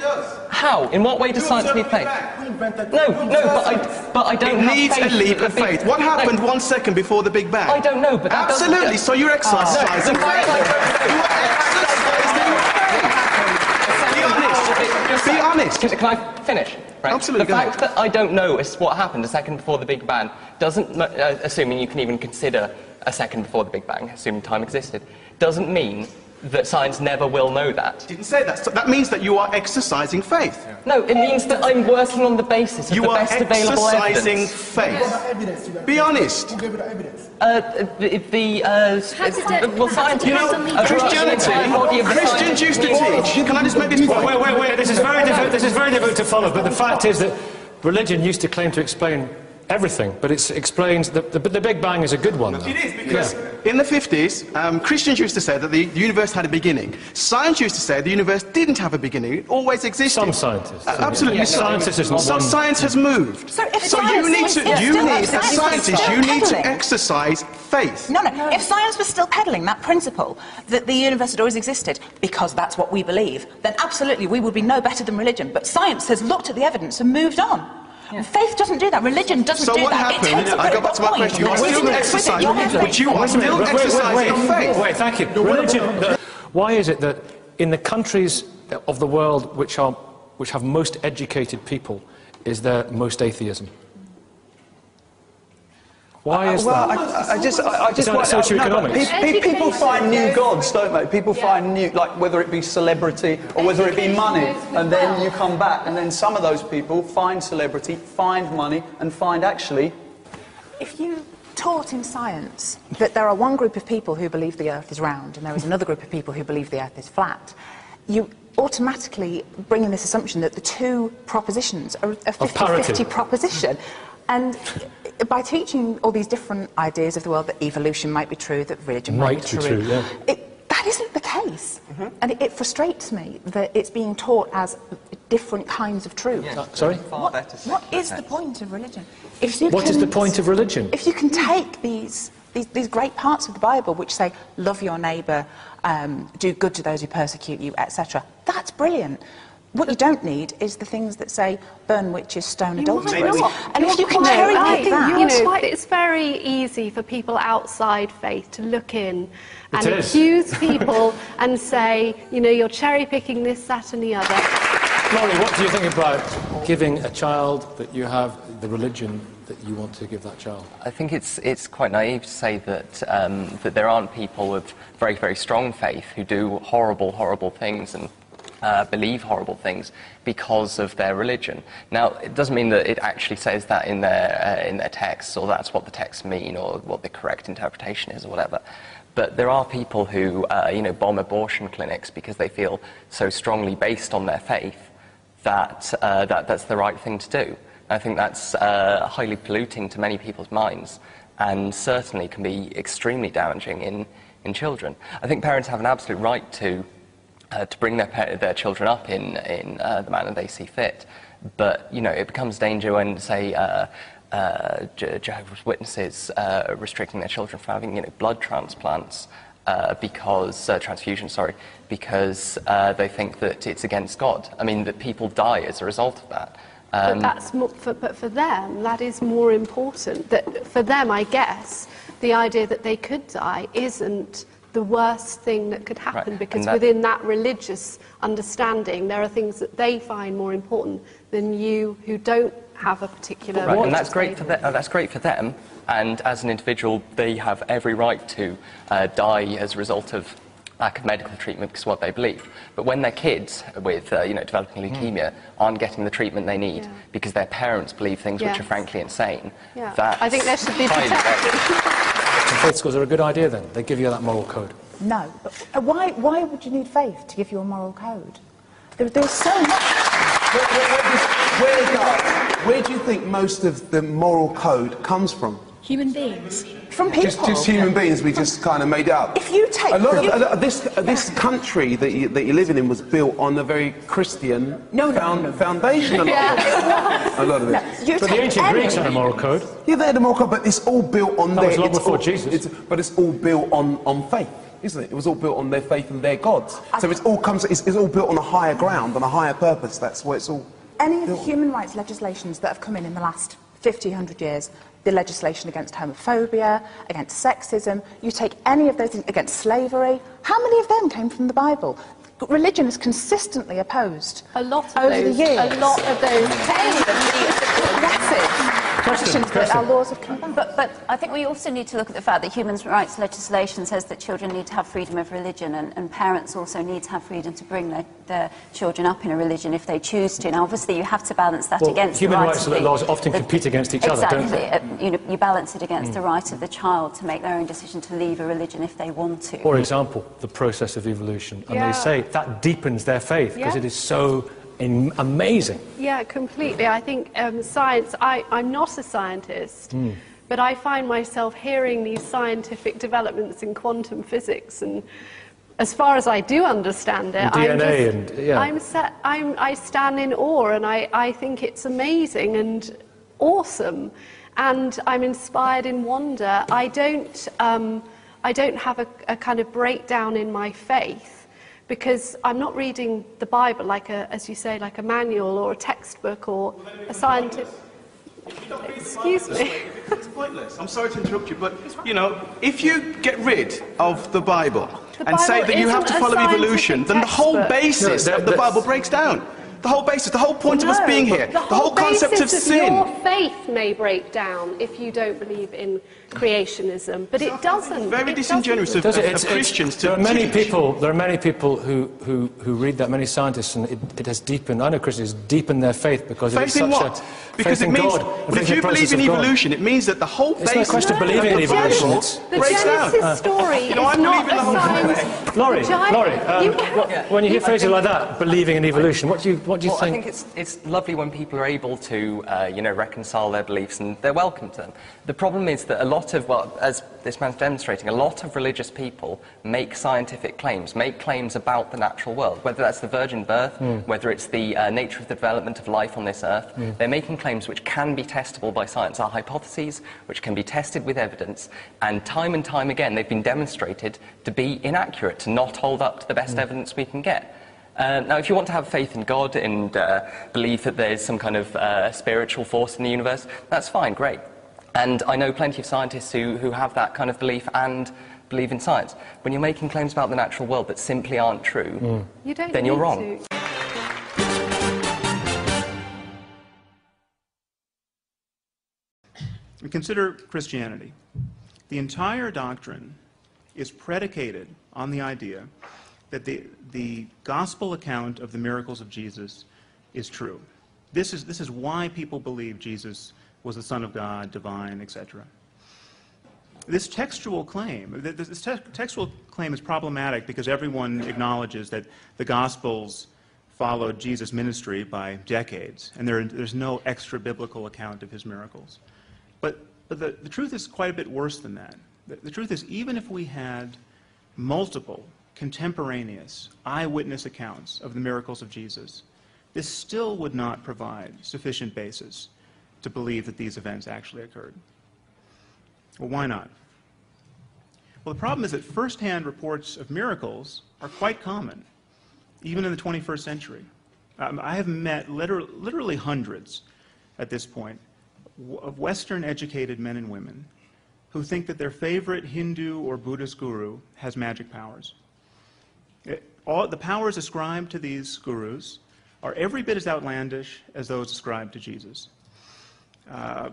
How? In what way does science need faith? No, but I don't have faith. It needs a leap of faith. What happened 1 second before the Big Bang? I don't know, but that Absolutely, so you're exercising faith. Be honest. Can I finish? Right. Absolutely. The fact that I don't know is what happened a second before the Big Bang doesn't, assuming you can even consider a second before the Big Bang, assuming time existed, doesn't mean that science never will know that. Didn't say that. So that means that you are exercising faith. No, it means that I'm working on the basis of the best available evidence. You are exercising faith. Be honest. Well, science... You know, Christians used to teach... Can I just make this point? Wait. This is very difficult to follow, but the fact is that religion used to claim to explain everything, but it explains... The Big Bang is a good one, though. It is, because in the 50s, Christians used to say that the universe had a beginning. Science used to say the universe didn't have a beginning, it always existed. Some scientists. Absolutely. Yeah. Scientists is not Some one. science has moved. So you need to, as scientists, you need to exercise faith. No. If science was still peddling that principle, that the universe had always existed, because that's what we believe, then absolutely we would be no better than religion. But science has looked at the evidence and moved on. Yeah. Faith doesn't do that. Religion doesn't do that. So what happened? I go back to my question. You are still exercising, but you are still exercising faith. Wait, thank you. Religion. Why is it that in the countries of the world which have most educated people, is there most atheism? Why is that? I just socioeconomics. People find new gods, don't they? People find new, like whether it be celebrity or whether it be money, and then you come back, and then some of those people find celebrity, find money, and find actually. If you taught in science that there are one group of people who believe the Earth is round and there is another group of people who believe the Earth is flat, you automatically bring in this assumption that the two propositions are a 50-50 proposition. And by teaching all these different ideas of the world, that evolution might be true, that religion might be true, that isn't the case. And it frustrates me that it's being taught as different kinds of truth. Sorry? What is the point of religion? What is the point of religion? If you can take these these great parts of the Bible which say, love your neighbour, do good to those who persecute you, etc. That's brilliant. What you don't need is the things that say, burn witches, stone adulterers. And if you can cherry pick that... It's very easy for people outside faith to look in and accuse people and say, you know, you're cherry-picking this, that and the other. Laurie, what do you think about giving a child that you have the religion that you want to give that child? I think it's quite naive to say that that there aren't people with very, very strong faith who do horrible, horrible things and believe horrible things because of their religion. Now, it doesn't mean that it actually says that in their texts, or that's what the texts mean, or what the correct interpretation is, or whatever. But there are people who, you know, bomb abortion clinics because they feel so strongly based on their faith that that's the right thing to do. I think that's highly polluting to many people's minds, and certainly can be extremely damaging in children. I think parents have an absolute right to bring their children up in the manner they see fit. But, you know, it becomes danger when, say, Jehovah's Witnesses restricting their children from having, you know, blood transplants because because they think that it's against God. I mean, that people die as a result of that. But that's more, but for them, that is more important. That for them, I guess, the idea that they could die isn't the worst thing that could happen, because within that religious understanding, there are things that they find more important than you who don't have a particular... Right, and that's great for them. That's great for them. And as an individual, they have every right to die as a result of lack of medical treatment because of what they believe. But when their kids with you know, developing leukemia aren't getting the treatment they need because their parents believe things which are frankly insane, I think there should be protection. Faith schools are a good idea, then. They give you that moral code. No. But why would you need faith to give you a moral code? There's so much... Where do you think most of the moral code comes from? Human beings. From people. Just human beings, we just kind of made up. If you take... A lot of this country that you're living in was built on a very Christian foundation. A lot of it. But the ancient Greeks had a moral code. Yeah, they had a moral code, but it's all built on that was long before Jesus. But it's all built on faith, isn't it? It was all built on their faith and their gods. So it's all built on a higher ground, on a higher purpose. That's where it's all... Any of the human rights legislations that have come in the last 50, 100 years, the legislation against homophobia, against sexism, you take any of those things, against slavery, how many of them came from the Bible? Religion is consistently opposed over the years. A lot of those. Actions that our laws have come back. But I think we also need to look at the fact that human rights legislation says that children need to have freedom of religion, and parents also need to have freedom to bring their children up in a religion if they choose to. Now, obviously, you have to balance that against human the rights laws often compete against each other, don't they? You know, you balance it against the right of the child to make their own decision to leave a religion if they want to. For example, the process of evolution. And they say that deepens their faith because it is so amazing. Yeah, completely. I think science, I'm not a scientist, but I find myself hearing these scientific developments in quantum physics, and as far as I do understand it, I stand in awe, and I think it's amazing and awesome, and I'm inspired in wonder. I don't have a kind of breakdown in my faith, because I'm not reading the Bible like as you say, like a manual or a textbook or a scientific... Excuse me. It's pointless. I'm sorry to interrupt you, but, you know, if you get rid of the Bible and say that you have to follow evolution, then the whole basis of the Bible breaks down. The whole basis, the whole point of us being here, the whole concept of sin. Your faith may break down if you don't believe in creationism, but it doesn't. It's very disingenuous of Christians to There are many people who read that, many scientists, and it has deepened. I know Christians deepened their faith because it is such a because it means, well, if you believe in evolution, it means that the whole basis... It's not a question of believing in evolution. The Genesis story is not a science... Laurie, when you hear phrases like that, believing in evolution, what do What do you think? I think it's lovely when people are able to, reconcile their beliefs, and they're welcome to them. The problem is that a lot of, as this man's demonstrating, a lot of religious people make scientific claims, make claims about the natural world, whether that's the virgin birth, whether it's the nature of the development of life on this earth. They're making claims which can be testable by science, are hypotheses which can be tested with evidence, and time again they've been demonstrated to be inaccurate, to not hold up to the best evidence we can get. Now, if you want to have faith in God and believe that there's some kind of spiritual force in the universe, that's fine, great. And I know plenty of scientists who have that kind of belief and believe in science. When you're making claims about the natural world that simply aren't true, then you're wrong. Consider Christianity. The entire doctrine is predicated on the idea that the gospel account of the miracles of Jesus is true. This is why people believe Jesus was the Son of God, divine, etc. This textual claim is problematic because everyone acknowledges that the Gospels followed Jesus' ministry by decades, and there's no extra biblical account of his miracles. But the truth is quite a bit worse than that. The truth is, even if we had multiple contemporaneous eyewitness accounts of the miracles of Jesus, this still would not provide sufficient basis to believe that these events actually occurred. Well, why not? Well, the problem is that first-hand reports of miracles are quite common, even in the 21st century. I have met literally hundreds at this point of Western-educated men and women who think that their favorite Hindu or Buddhist guru has magic powers. The powers ascribed to these gurus are every bit as outlandish as those ascribed to Jesus. I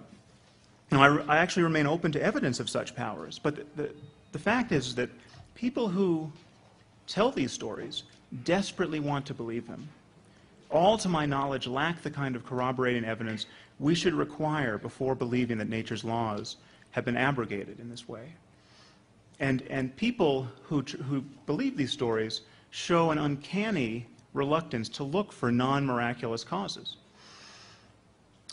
actually remain open to evidence of such powers, but the fact is that people who tell these stories desperately want to believe them. All, to my knowledge, lack the kind of corroborating evidence we should require before believing that nature's laws have been abrogated in this way. And people who believe these stories show an uncanny reluctance to look for non-miraculous causes.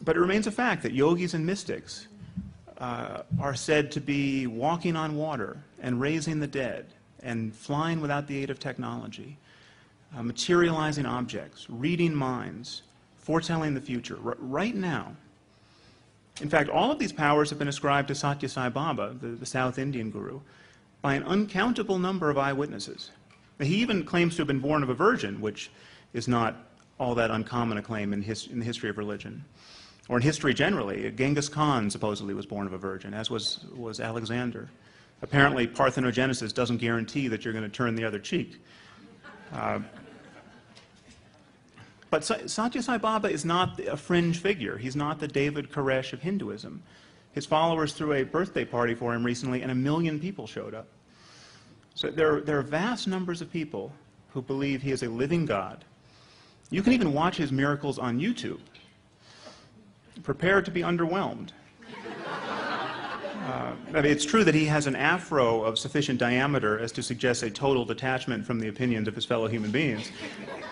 But it remains a fact that yogis and mystics are said to be walking on water and raising the dead and flying without the aid of technology, materializing objects, reading minds, foretelling the future, right now. In fact, all of these powers have been ascribed to Satya Sai Baba, the South Indian guru, by an uncountable number of eyewitnesses. He even claims to have been born of a virgin, which is not all that uncommon a claim in the history of religion. Or in history generally. Genghis Khan supposedly was born of a virgin, as was Alexander. Apparently, parthenogenesis doesn't guarantee that you're going to turn the other cheek. But Satya Sai Baba is not a fringe figure. He's not the David Koresh of Hinduism. His followers threw a birthday party for him recently, and 1 million people showed up. So there are vast numbers of people who believe he is a living God. You can even watch his miracles on YouTube. Prepare to be underwhelmed. It's true that he has an afro of sufficient diameter as to suggest a total detachment from the opinions of his fellow human beings,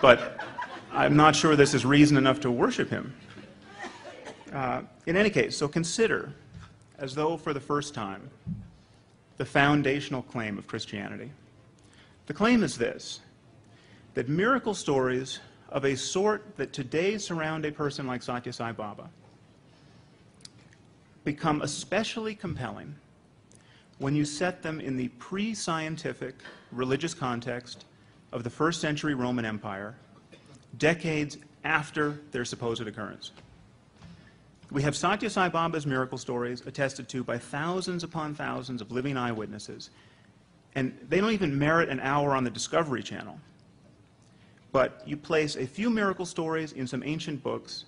but I'm not sure this is reason enough to worship him. In any case, so consider, as though for the first time, the foundational claim of Christianity. The claim is this, that miracle stories of a sort that today surround a person like Satya Sai Baba become especially compelling when you set them in the pre-scientific religious context of the first century Roman Empire, decades after their supposed occurrence. We have Satya Sai Baba's miracle stories attested to by thousands upon thousands of living eyewitnesses, and they don't even merit an hour on the Discovery Channel. But you place a few miracle stories in some ancient books,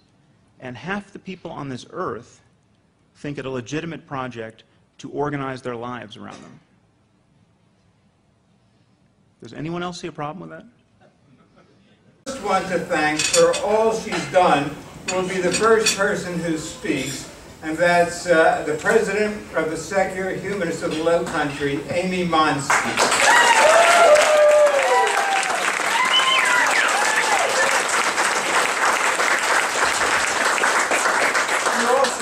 and half the people on this earth think it a legitimate project to organize their lives around them. Does anyone else see a problem with that? I just want to thank for all she's done. Will be the first person who speaks, and that's the president of the Secular Humanists of the Low Country, Amy Monsky.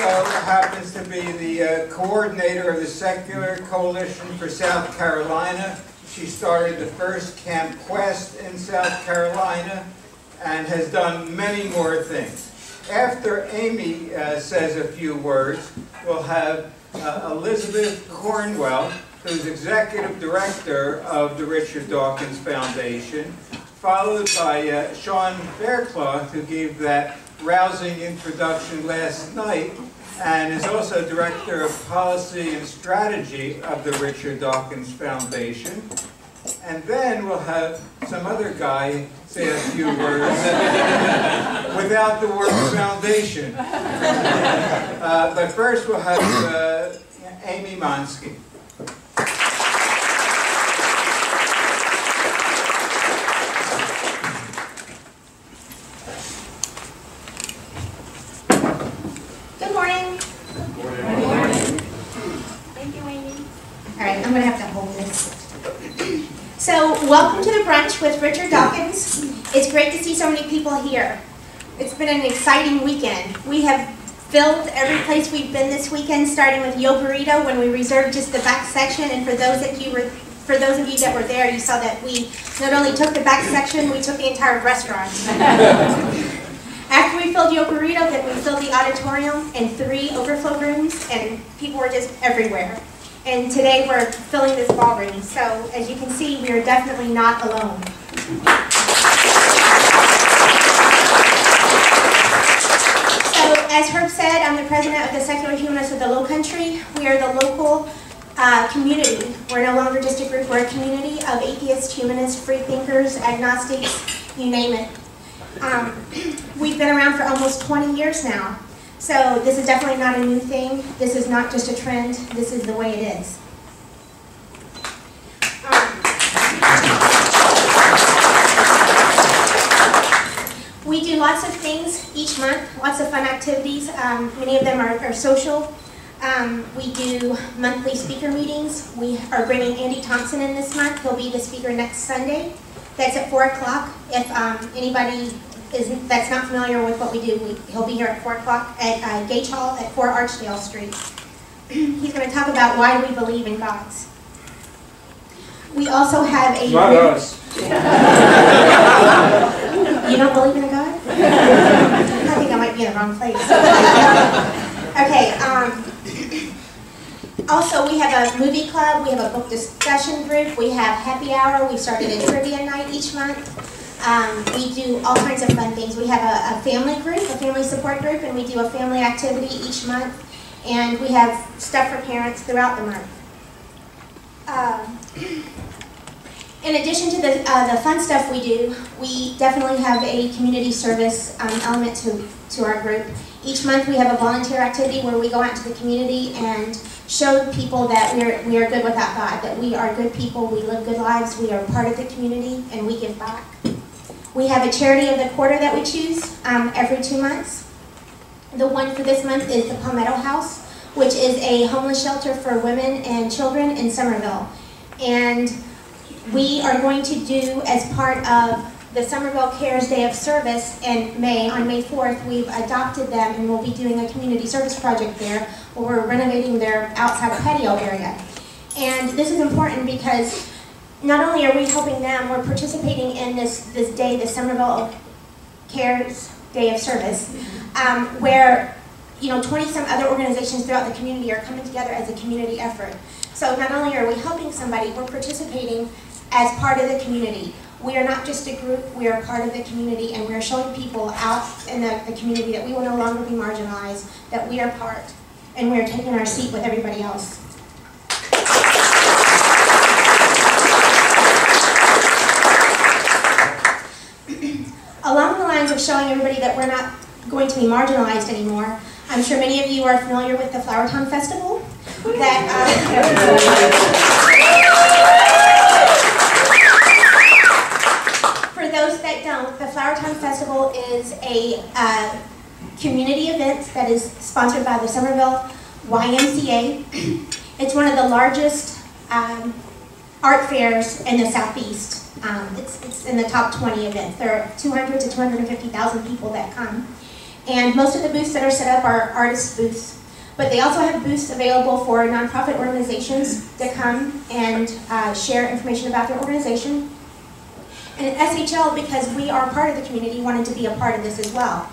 also happens to be the coordinator of the Secular Coalition for South Carolina. She started the first Camp Quest in South Carolina and has done many more things. After Amy says a few words, we'll have Elizabeth Cornwell, who's executive director of the Richard Dawkins Foundation, followed by Sean Faircloth, who gave that rousing introduction last night, and is also director of policy and strategy of the Richard Dawkins Foundation. And then we'll have some other guy say a few words without the word foundation. But first we'll have Amy Monsky. Good morning. Good morning. Thank you, Amy. All right, I'm going to have to hold this. So, welcome to the brunch with Richard Dawkins. It's great to see so many people here. It's been an exciting weekend. We have filled every place we've been this weekend, starting with Yo Burrito when we reserved just the back section. And for those of you that were there, you saw that we not only took the back section, we took the entire restaurant. After we filled Yo Burrito, then we filled the auditorium and 3 overflow rooms, and people were just everywhere. And today we're filling this ballroom. So as you can see, we are definitely not alone. So as Herb said, I'm the president of the Secular Humanists of the Low Country. We are the local community. We're no longer just a group, we're a community of atheists, humanists, free thinkers, agnostics, you name it. We've been around for almost 20 years now. So this is definitely not a new thing. This is not just a trend. This is the way it is. We do lots of things each month, lots of fun activities. Many of them are social. We do monthly speaker meetings. We are bringing Andy Thompson in this month. He'll be the speaker next Sunday. That's at 4 o'clock. If anybody that's not familiar with what we do, he'll be here at 4 o'clock at Gage Hall at 4 Archdale Street. He's going to talk about why we believe in gods. We also have a... Not us. You don't believe in a god? I think I might be in the wrong place. Okay, also we have a movie club, we have a book discussion group, we have happy hour, we started a trivia night each month. We do all kinds of fun things. We have a family group, a family support group, and we do a family activity each month. And we have stuff for parents throughout the month. In addition to the fun stuff we do, we definitely have a community service element to our group. Each month we have a volunteer activity where we go out into the community and show people that we are good without God, that we are good people, we live good lives, we are part of the community, and we give back. We have a charity of the quarter that we choose every 2 months. The one for this month is the Palmetto House, which is a homeless shelter for women and children in Somerville. And we are going to do, as part of the Somerville Cares Day of Service in May, on May 4th, we've adopted them and we'll be doing a community service project there where we're renovating their outside patio area. And this is important because not only are we helping them, we're participating in this day, the Somerville Cares Day of Service, where 20-some other organizations throughout the community are coming together as a community effort. So not only are we helping somebody, we're participating as part of the community. We are not just a group, we are part of the community, and we are showing people out in the community that we will no longer be marginalized, that we are part, and we are taking our seat with everybody else. Along the lines of showing everybody that we're not going to be marginalized anymore, I'm sure many of you are familiar with the Flowertown Festival. For those that don't, the Flowertown Festival is a community event that is sponsored by the Somerville YMCA. It's one of the largest art fairs in the Southeast. It's in the top 20 events. There are 200 to 250,000 people that come. And most of the booths that are set up are artist booths. But they also have booths available for nonprofit organizations to come and share information about their organization. And SHL, because we are part of the community, wanted to be a part of this as well.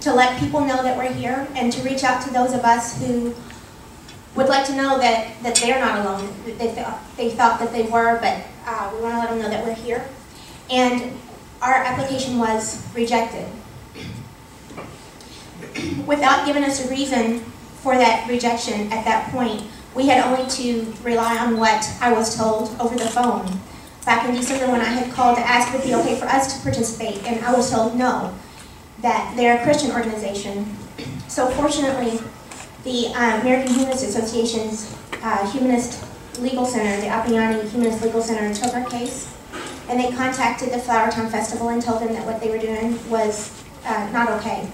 To let people know that we're here and to reach out to those of us who would like to know that they're not alone. They thought that they were, but we want to let them know that we're here. And our application was rejected. Without giving us a reason for that rejection at that point, we had only to rely on what I was told over the phone. Back in December when I had called to ask if it would be okay for us to participate, and I was told no, that they're a Christian organization. So fortunately, the American Humanist Association's Humanist Legal Center, the Appiani Humanist Legal Center, took our case, and they contacted the Flowertown Festival and told them that what they were doing was not okay.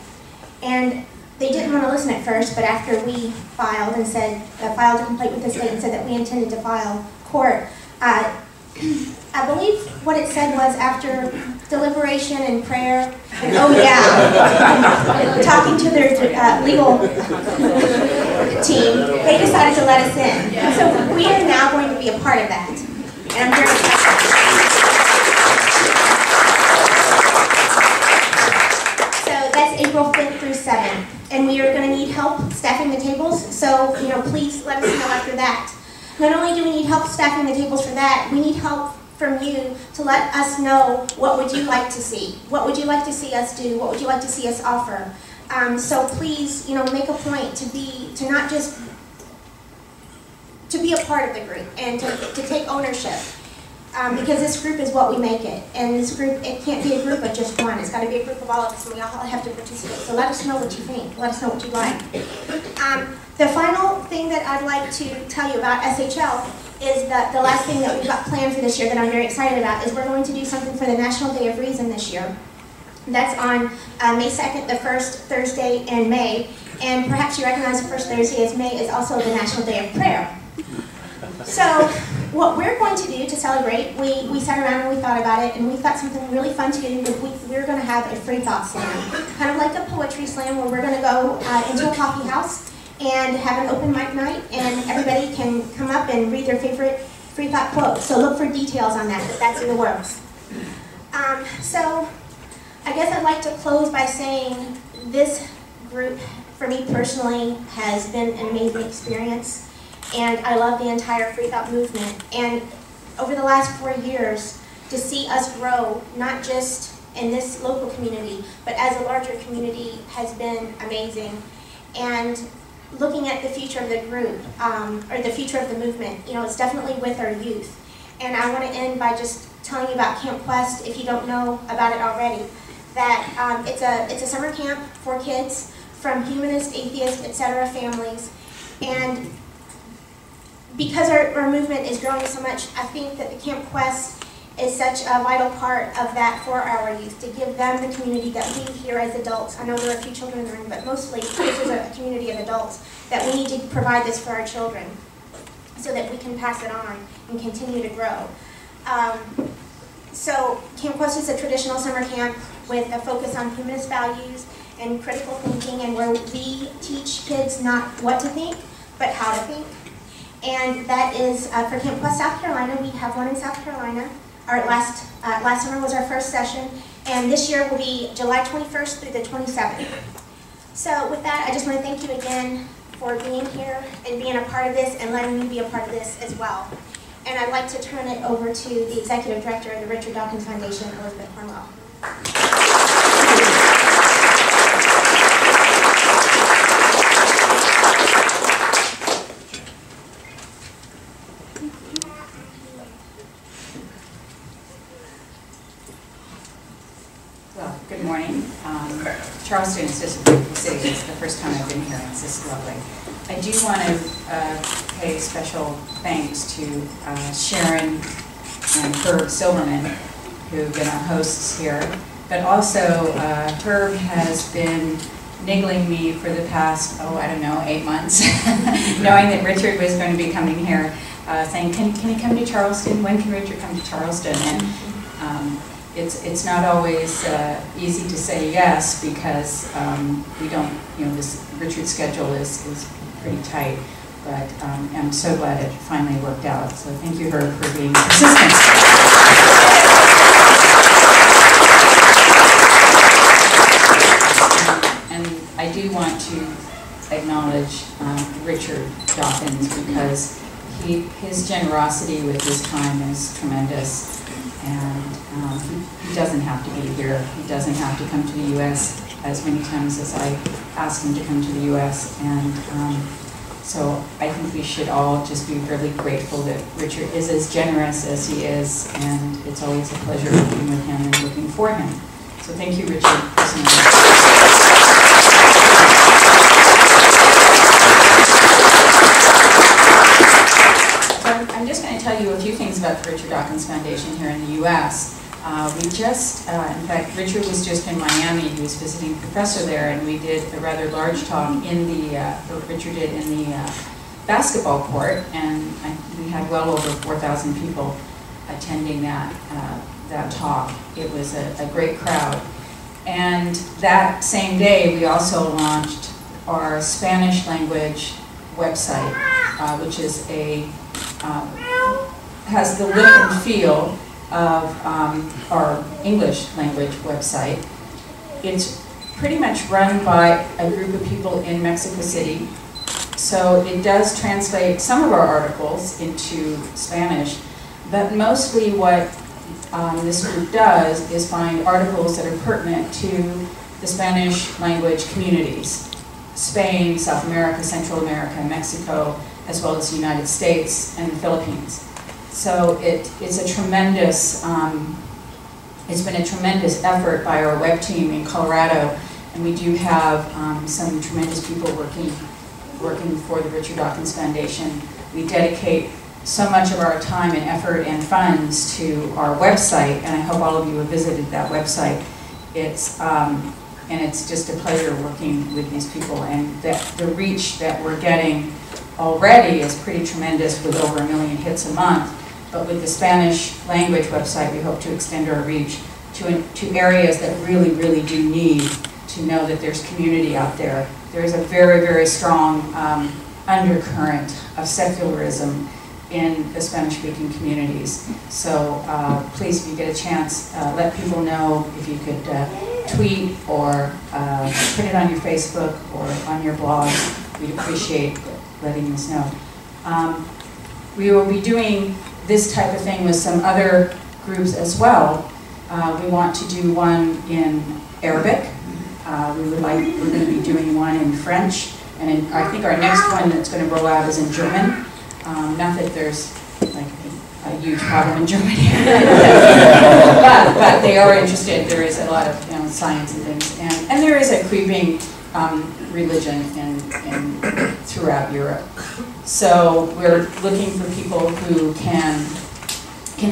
And they didn't want to listen at first, but after we filed and said, filed a complaint with the state and said that we intended to file court, I believe what it said was after deliberation and prayer, and oh yeah, talking to their legal team, they decided to let us in. So we are now going to be a part of that. And I'm very excited. So that's April 5th through 7th. And we are going to need help staffing the tables, so please let us know after that. Not only do we need help staffing the tables for that, we need help from you to let us know what would you like to see. What would you like to see us do? What would you like to see us offer? So please, make a point to not just to be a part of the group and to take ownership. Because this group is what we make it. And this group, it can't be a group of just one. It's got to be a group of all of us, and we all have to participate. So let us know what you think. Let us know what you like. The final thing that I'd like to tell you about SHL is that the last thing that we've got planned for this year that I'm very excited about is we're going to do something for the National Day of Reason this year. That's on May 2nd, the first Thursday in May. And perhaps you recognize the first Thursday as May is also the National Day of Prayer. So what we're going to do to celebrate, we sat around and we thought about it, and we thought something really fun to do. We're going to have a free thought slam, kind of like a poetry slam where we're going to go into a coffee house and have an open mic night, and everybody can come up and read their favorite free thought quote. So look for details on that, but that's in the works. So I guess I'd like to close by saying this group, for me personally, has been an amazing experience. And I love the entire free thought movement. And over the last 4 years, to see us grow, not just in this local community, but as a larger community has been amazing. And looking at the future of the group, or the future of the movement, it's definitely with our youth. And I want to end by just telling you about Camp Quest, if you don't know about it already, that it's a summer camp for kids from humanist, atheist, etc. families. And because our movement is growing so much, I think that the Camp Quest is such a vital part of that for our youth, to give them the community that we here as adults, I know there are a few children in the room, but mostly this is a community of adults, that we need to provide this for our children so that we can pass it on and continue to grow. So Camp Quest is a traditional summer camp with a focus on humanist values and critical thinking, and where we teach kids not what to think, but how to think. And that is for Camp Quest, South Carolina. We have one in South Carolina. Our last summer was our first session, and this year will be July 21st through the 27th. So with that, I just want to thank you again for being here and being a part of this and letting me be a part of this as well. And I'd like to turn it over to the Executive Director of the Richard Dawkins Foundation, Elizabeth Cornwell. Good morning. Charleston is just a beautiful city. It's the first time I've been here, and it's just lovely. I do want to pay special thanks to Sharon and Herb Silverman, who've been our hosts here. But also, Herb has been niggling me for the past, 8 months, knowing that Richard was going to be coming here, saying, can he come to Charleston? When can Richard come to Charleston? And it's not always easy to say yes because we don't, this Richard's schedule is pretty tight, but I'm so glad it finally worked out. So thank you, Herb, for being persistent. And I do want to acknowledge Richard Dawkins because his generosity with his time is tremendous, and he doesn't have to be here. He doesn't have to come to the U.S. as many times as I asked him to come to the U.S. And so I think we should all just be really grateful that Richard is as generous as he is, and it's always a pleasure working with him and looking for him. So thank you, Richard. I'm just going to tell you a few things about the Richard Dawkins Foundation here in the U.S. We just, in fact, Richard was just in Miami. He was visiting a professor there, and we did a rather large talk in the, Richard did in the basketball court, and we had well over 4,000 people attending that talk. It was a great crowd. And that same day, we also launched our Spanish language website, which is has the look and feel of our English language website. It's pretty much run by a group of people in Mexico City. So it does translate some of our articles into Spanish, but mostly what this group does is find articles that are pertinent to the Spanish language communities. Spain, South America, Central America, Mexico, as well as the United States and the Philippines. So it's a tremendous, it's been a tremendous effort by our web team in Colorado, and we do have some tremendous people working for the Richard Dawkins Foundation. We dedicate so much of our time and effort and funds to our website, and I hope all of you have visited that website. And it's just a pleasure working with these people, and the reach that we're getting already is pretty tremendous with over 1 million hits a month. But with the Spanish language website, we hope to extend our reach to areas that really, really do need to know that there's community out there. There's a very, very strong undercurrent of secularism in the Spanish-speaking communities. So please, if you get a chance, let people know. If you could tweet or put it on your Facebook or on your blog, we'd appreciate letting us know. We will be doing this type of thing with some other groups as well. We want to do one in Arabic. We're going to be doing one in French, and I think our next one that's going to roll out is in German. Not that there's like a huge problem in Germany, but they are interested. There is a lot of science and things, and there is a creeping religion throughout Europe. So we're looking for people who can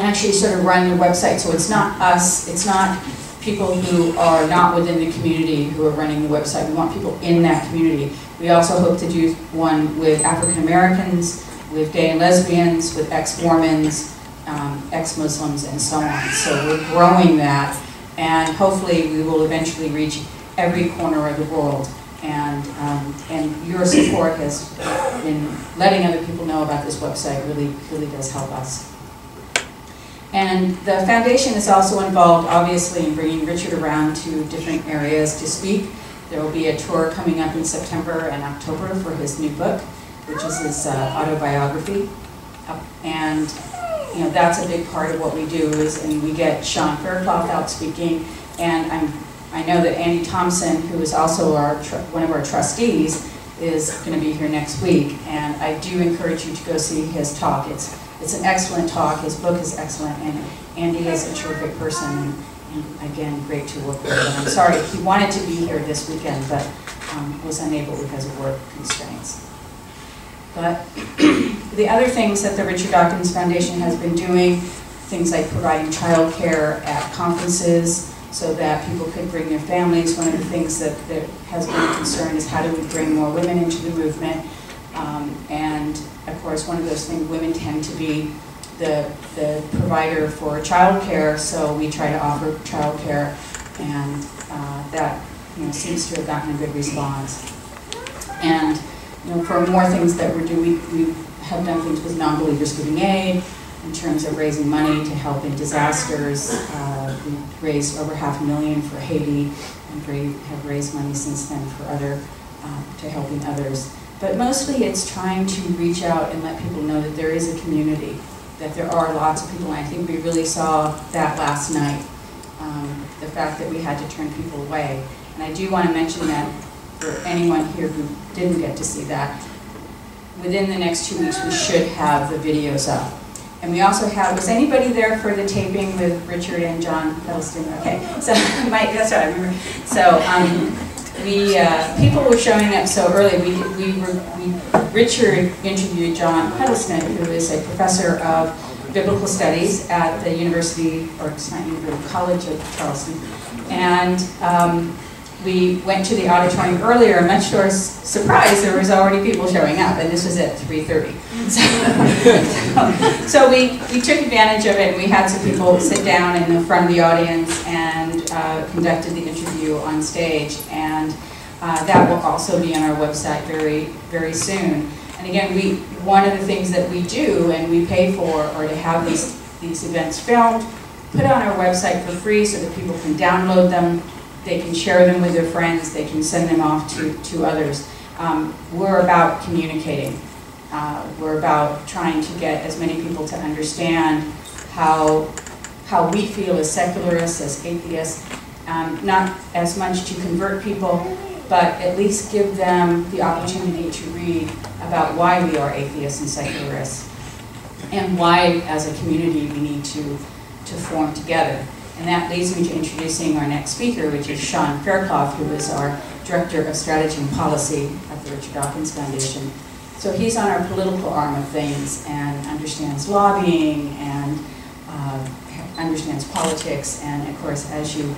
actually sort of run the website. So it's not us, it's not people who are not within the community who are running the website. We want people in that community. We also hope to do one with African Americans, with gay and lesbians, with ex-Mormons, ex-Muslims, and so on. So we're growing that, and hopefully we will eventually reach every corner of the world. And your support has in letting other people know about this website really, really does help us. And the foundation is also involved, obviously, in bringing Richard around to different areas to speak. There will be a tour coming up in September and October for his new book, which is his autobiography. And that's a big part of what we do and we get Sean Faircloth out speaking, and I know that Andy Thompson, who is also one of our trustees, is going to be here next week, and I do encourage you to go see his talk. It's an excellent talk. His book is excellent, and Andy is a terrific person, and again, great to work with. And I'm sorry, he wanted to be here this weekend, but was unable because of work constraints. But the other things that the Richard Dawkins Foundation has been doing, things like providing childcare at conferences so that people could bring their families. One of the things that has been a concern is how do we bring more women into the movement. And of course, one of those things, women tend to be the provider for childcare, so we try to offer childcare, and that seems to have gotten a good response. And for more things that we're doing, we have done things with non-believers giving aid in terms of raising money to help in disasters. We've raised over $500,000 for Haiti, and have raised money since then for to helping others. But mostly it's trying to reach out and let people know that there is a community, that there are lots of people, and I think we really saw that last night, the fact that we had to turn people away. And I do want to mention that for anyone here who didn't get to see that, within the next 2 weeks we should have the videos up. And we also have, was anybody there for the taping with Richard and John Huddleston? Okay, so that's what I remember. So people were showing up so early. Richard interviewed John Huddleston, who is a professor of biblical studies at the University, or it's not University, College of Charleston. And we went to the auditorium earlier, and much to our surprise, there was already people showing up, and this was at 3:30. So we took advantage of it, and we had some people sit down in the front of the audience and conducted the interview on stage, and that will also be on our website very, very soon. And again, one of the things that we do and we pay for are to have these events filmed, put on our website for free so that people can download them. They can share them with their friends. They can send them off to others. We're about communicating. We're about trying to get as many people to understand how we feel as secularists, as atheists, not as much to convert people, but at least give them the opportunity to read about why we are atheists and secularists, and why, as a community, we need to form together. And that leads me to introducing our next speaker, which is Sean Fairclough, who is our Director of Strategy and Policy at the Richard Dawkins Foundation. So he's on our political arm of things and understands lobbying and understands politics. And of course, as you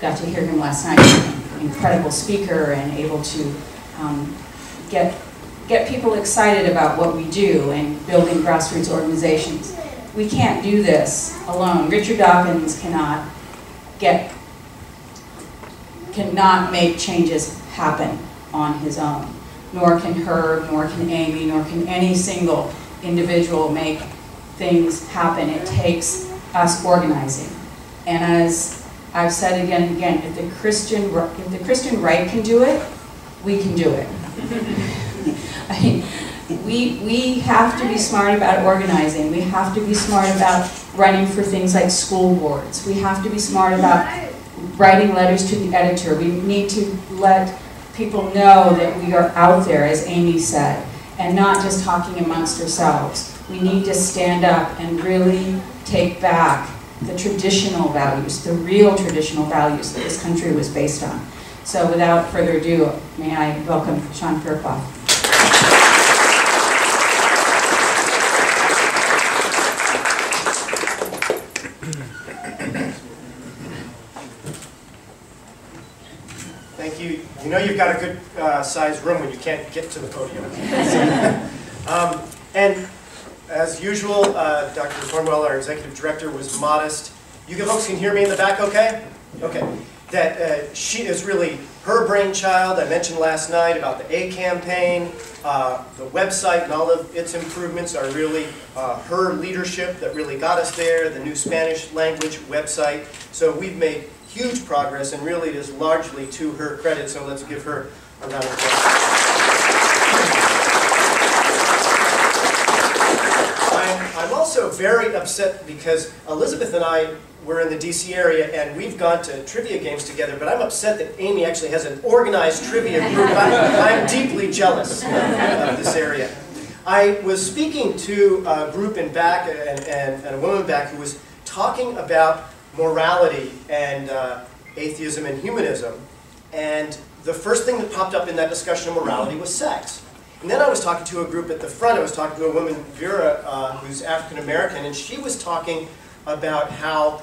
got to hear him last night, he's an incredible speaker and able to get people excited about what we do and building grassroots organizations. We can't do this alone. Richard Dawkins cannot make changes happen on his own. Nor can Herb, nor can Amy, nor can any single individual make things happen. It takes us organizing. And as I've said again and again, if the Christian right can do it, we can do it. I mean, we have to be smart about organizing. We have to be smart about running for things like school boards. We have to be smart about writing letters to the editor. We need to let people know that we are out there, as Amy said, and not just talking amongst ourselves. We need to stand up and really take back the traditional values, the real traditional values that this country was based on. So without further ado, may I welcome Sean Fairclough. Thank you. You know you've got a good sized room when you can't get to the podium. And as usual, Dr. Cornwell, our executive director, was modest. You folks can hear me in the back okay? Okay. That she is really her brainchild. I mentioned last night about the A campaign. The website and all of its improvements are really her leadership that really got us there, the new Spanish language website. So we've made huge progress, and really it is largely to her credit, so let's give her a round of applause. I'm also very upset because Elizabeth and I were in the DC area and we've gone to trivia games together, but I'm upset that Amy actually has an organized trivia group. I'm deeply jealous of this area. I was speaking to a group in back and a woman back who was talking about morality and atheism and humanism, and the first thing that popped up in that discussion of morality was sex. And then I was talking to a group at the front. I was talking to a woman, Vera, who's African American, and she was talking about how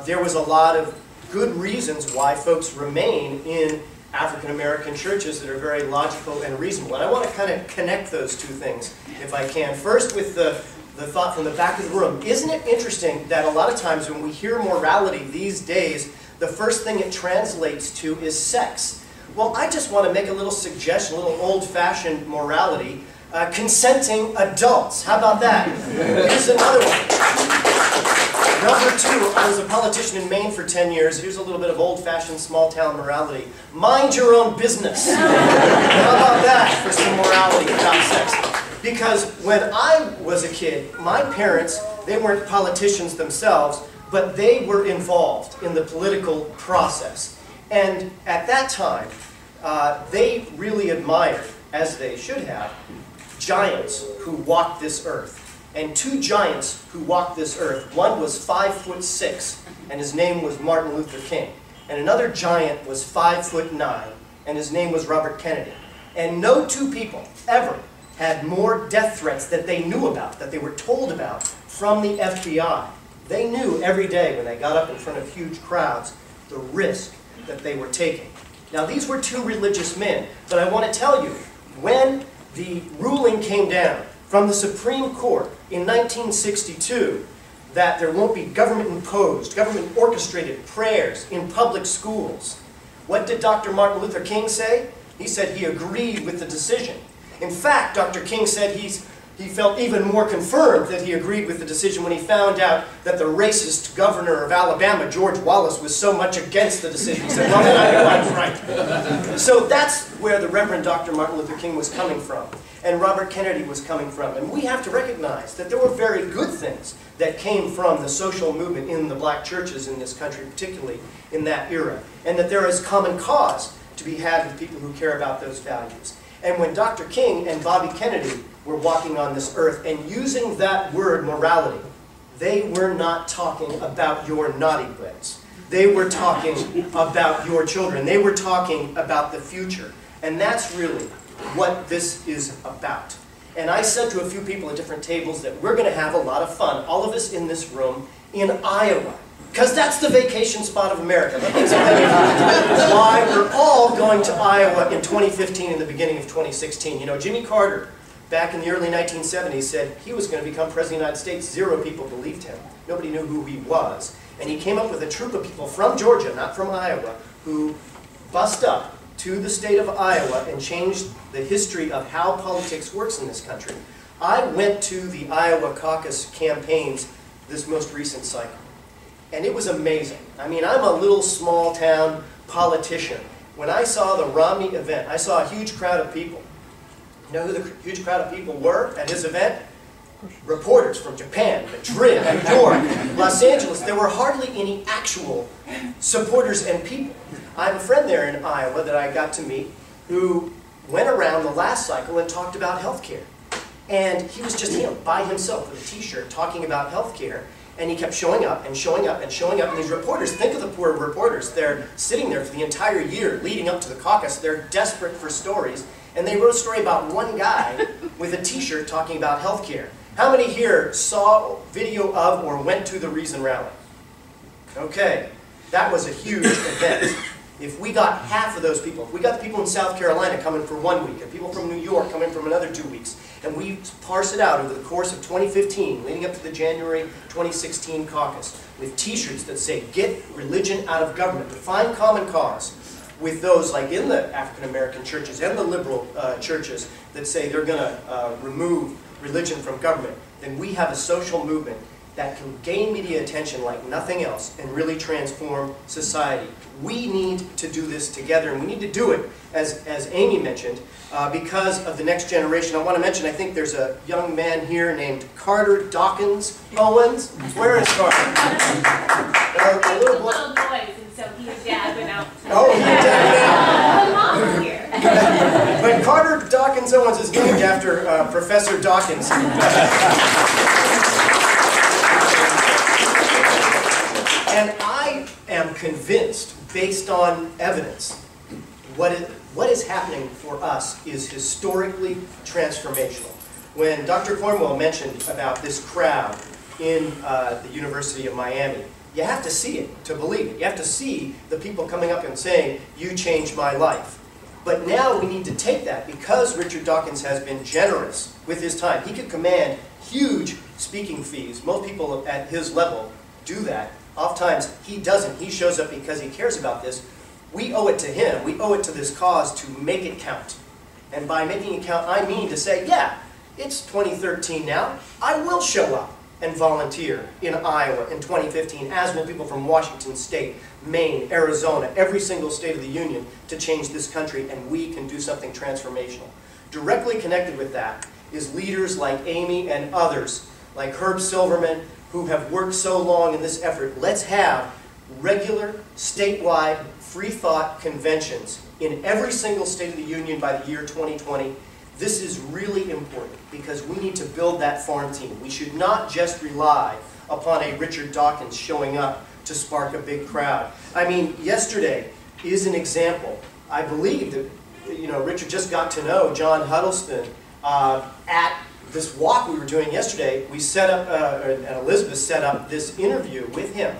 there was a lot of good reasons why folks remain in African American churches that are very logical and reasonable. And I want to kind of connect those two things, if I can. First, with the the thought from the back of the room, isn't it interesting that a lot of times when we hear morality these days, the first thing it translates to is sex? Well, I just want to make a little suggestion, a little old-fashioned morality. Consenting adults. How about that? Here's another one. Number 2, I was a politician in Maine for 10 years. Here's a little bit of old-fashioned small-town morality. Mind your own business. How about that for some morality about sex? Because when I was a kid, my parents, they weren't politicians themselves, but they were involved in the political process. And at that time, they really admired, as they should have, giants who walked this earth. And 2 giants who walked this earth. One was 5'6", and his name was Martin Luther King. And another giant was 5'9", and his name was Robert Kennedy. And no 2 people ever had more death threats that they knew about, that they were told about from the FBI. They knew every day when they got up in front of huge crowds the risk that they were taking. Now, these were 2 religious men, but I want to tell you, when the ruling came down from the Supreme Court in 1962 that there won't be government-imposed, government-orchestrated prayers in public schools, what did Dr. Martin Luther King say? He said he agreed with the decision. In fact, Dr. King said he felt even more confirmed that he agreed with the decision when he found out that the racist governor of Alabama, George Wallace, was so much against the decision. He said, well, then I knew I was right. So that's where the Reverend Dr. Martin Luther King was coming from, and Robert Kennedy was coming from. And we have to recognize that there were very good things that came from the social movement in the black churches in this country, particularly in that era, and that there is common cause to be had with people who care about those values. And when Dr. King and Bobby Kennedy were walking on this earth and using that word morality, they were not talking about your naughty ways. They were talking about your children. They were talking about the future. And that's really what this is about. And I said to a few people at different tables that we're going to have a lot of fun, all of us in this room, in Iowa. Because that's the vacation spot of America. Let me explain why we're all going to Iowa in 2015 and the beginning of 2016. You know, Jimmy Carter, back in the early 1970s, said he was going to become President of the United States. 0 people believed him. Nobody knew who he was. And he came up with a troop of people from Georgia, not from Iowa, who bussed up to the state of Iowa and changed the history of how politics works in this country. I went to the Iowa caucus campaigns this most recent cycle. And it was amazing. I mean, I'm a little small-town politician. When I saw the Romney event, I saw a huge crowd of people. You know who the huge crowd of people were at his event? Reporters from Japan, Madrid, New York, Los Angeles. There were hardly any actual supporters and people. I have a friend there in Iowa that I got to meet who went around the last cycle and talked about health care. And he was just him, by himself, with a t-shirt, talking about health care. And he kept showing up and showing up and showing up. And these reporters, think of the poor reporters. They're sitting there for the entire year leading up to the caucus. They're desperate for stories. And they wrote a story about one guy with a t-shirt talking about health care. How many here saw video of or went to the Reason Rally? Okay, that was a huge event. If we got half of those people, if we got the people in South Carolina coming for 1 week, and people from New York coming from another 2 weeks, and we parse it out over the course of 2015, leading up to the January 2016 caucus, with t-shirts that say, get religion out of government, define common cause, with those like in the African American churches and the liberal churches that say they're going to remove religion from government, then we have a social movement that can gain media attention like nothing else and really transform society. We need to do this together, and we need to do it, as Amy mentioned, because of the next generation. I want to mention, I think there's a young man here named Carter Dawkins Owens. Where is Carter? A little boys, and so his dad went out. Oh, he dad went out. The mom's here. But Carter Dawkins Owens is named after Professor Dawkins. And I am convinced, based on evidence, what is happening for us is historically transformational. When Dr. Cornwell mentioned about this crowd in the University of Miami, you have to see it to believe it. You have to see the people coming up and saying, you changed my life. But now we need to take that, because Richard Dawkins has been generous with his time. He could command huge speaking fees. Most people at his level do that. Oftentimes he doesn't. He shows up because he cares about this. We owe it to him. We owe it to this cause to make it count. And by making it count, I mean to say, yeah, it's 2013 now. I will show up and volunteer in Iowa in 2015, as will people from Washington State, Maine, Arizona, every single state of the union, to change this country, and we can do something transformational. Directly connected with that is leaders like Amy and others, like Herb Silverman, who have worked so long in this effort. Let's have regular, statewide, free thought conventions in every single state of the union by the year 2020. This is really important because we need to build that farm team. We should not just rely upon a Richard Dawkins showing up to spark a big crowd. I mean, yesterday is an example. I believe that, you know, Richard just got to know John Huddleston at this walk we were doing yesterday. We set up, and Elizabeth set up this interview with him.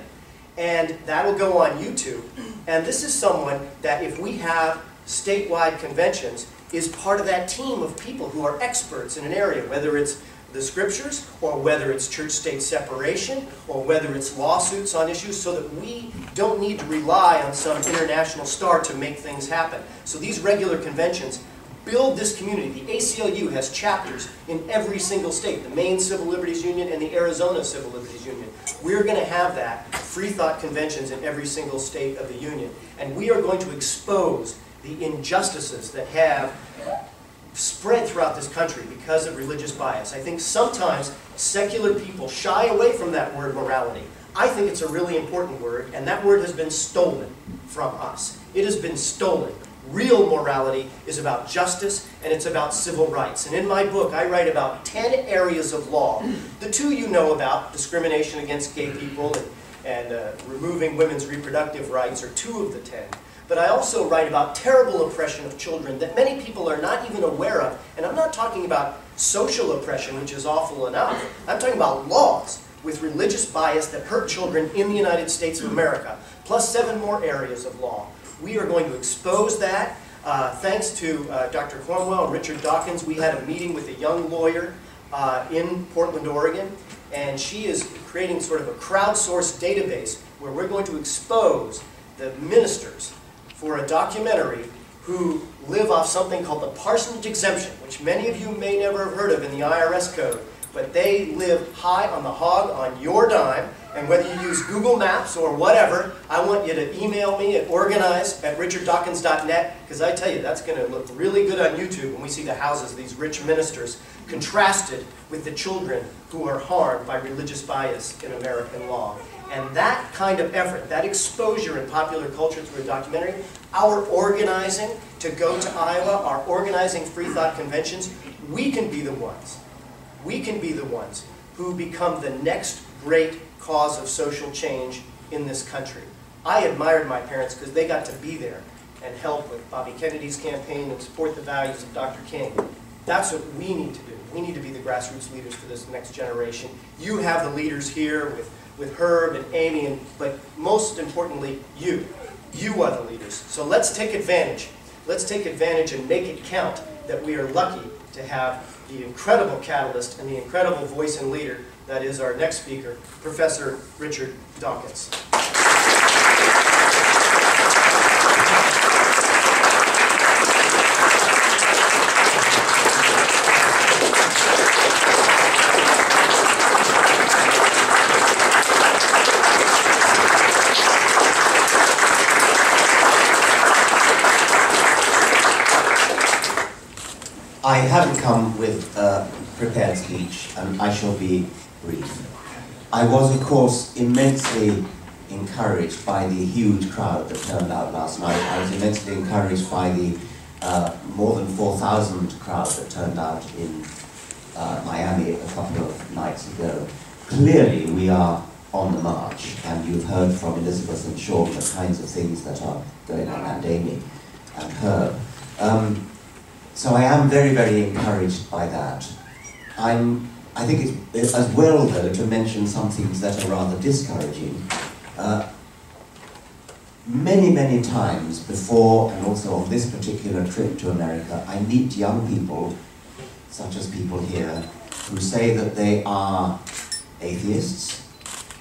And that will go on YouTube. And this is someone that, if we have statewide conventions, is part of that team of people who are experts in an area, whether it's the scriptures, or whether it's church-state separation, or whether it's lawsuits on issues, so that we don't need to rely on some international star to make things happen. So these regular conventions build this community. The ACLU has chapters in every single state, the Maine Civil Liberties Union and the Arizona Civil Liberties Union. We're going to have that, free thought conventions in every single state of the union. And we are going to expose the injustices that have spread throughout this country because of religious bias. I think sometimes secular people shy away from that word morality. I think it's a really important word, and that word has been stolen from us. It has been stolen. Real morality is about justice, and it's about civil rights. And in my book, I write about 10 areas of law. The two you know about, discrimination against gay people and removing women's reproductive rights, are 2 of the 10. But I also write about terrible oppression of children that many people are not even aware of. And I'm not talking about social oppression, which is awful enough. I'm talking about laws with religious bias that hurt children in the United States of America, plus 7 more areas of law. We are going to expose that. Thanks to Dr. Cornwell and Richard Dawkins, we had a meeting with a young lawyer in Portland, Oregon, and she is creating sort of a crowdsourced database where we're going to expose the ministers for a documentary who live off something called the parsonage exemption, which many of you may never have heard of in the IRS code, but they live high on the hog on your dime, and whether you use Google Maps or whatever, I want you to email me at organize@richarddawkins.net, because I tell you, that's going to look really good on YouTube when we see the houses of these rich ministers contrasted with the children who are harmed by religious bias in American law. And that kind of effort, that exposure in popular culture through a documentary, our organizing to go to Iowa, our organizing free thought conventions, we can be the ones who become the next great cause of social change in this country. I admired my parents because they got to be there and help with Bobby Kennedy's campaign and support the values of Dr. King. That's what we need to do. We need to be the grassroots leaders for this next generation. You have the leaders here with Herb and Amy, but most importantly, you. You are the leaders. So let's take advantage. Let's take advantage and make it count that we are lucky to have the incredible catalyst and the incredible voice and leader that is our next speaker, Professor Richard Dawkins. I haven't come with a prepared speech, and I shall be brief. I was, of course, immensely encouraged by the huge crowd that turned out last night. I was immensely encouraged by the more than 4,000 crowd that turned out in Miami a couple of nights ago. Clearly, we are on the march, and you've heard from Elizabeth and Sean the kinds of things that are going on, and Amy and Herb. So I am very, very encouraged by that. I think it's as well, though, to mention some things that are rather discouraging. many, many times before and also on this particular trip to America, I meet young people, such as people here, who say that they are atheists,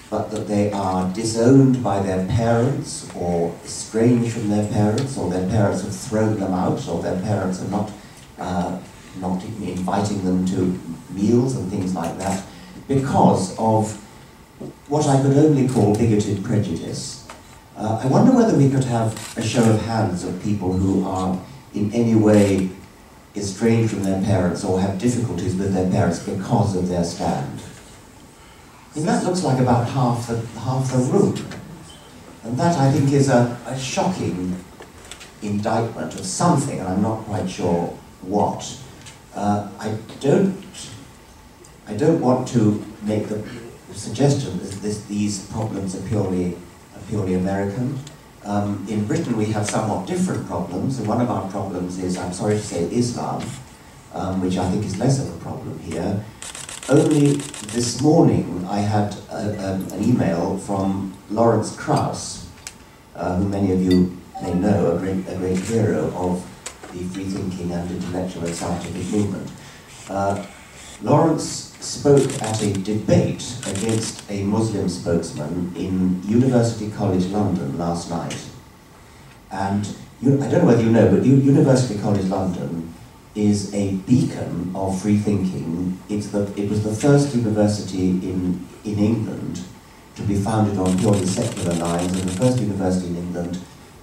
but that they are disowned by their parents or estranged from their parents, or their parents have thrown them out, or their parents are not inviting them to meals and things like that, because of what I could only call bigoted prejudice. I wonder whether we could have a show of hands of people who are in any way estranged from their parents or have difficulties with their parents because of their stand. And that looks like about half the room. And that, I think, is a shocking indictment of something, and I'm not quite sure what. I don't want to make the suggestion that these problems are purely American. In Britain we have somewhat different problems, and one of our problems is, I'm sorry to say, Islam, which I think is less of a problem here. Only this morning I had an email from Lawrence Krauss, who many of you may know, a great hero of the free-thinking and intellectual and scientific movement. Lawrence spoke at a debate against a Muslim spokesman in University College London last night. And I don't know whether you know, but University College London is a beacon of free thinking. It was the first university in England to be founded on purely secular lines, and the first university in England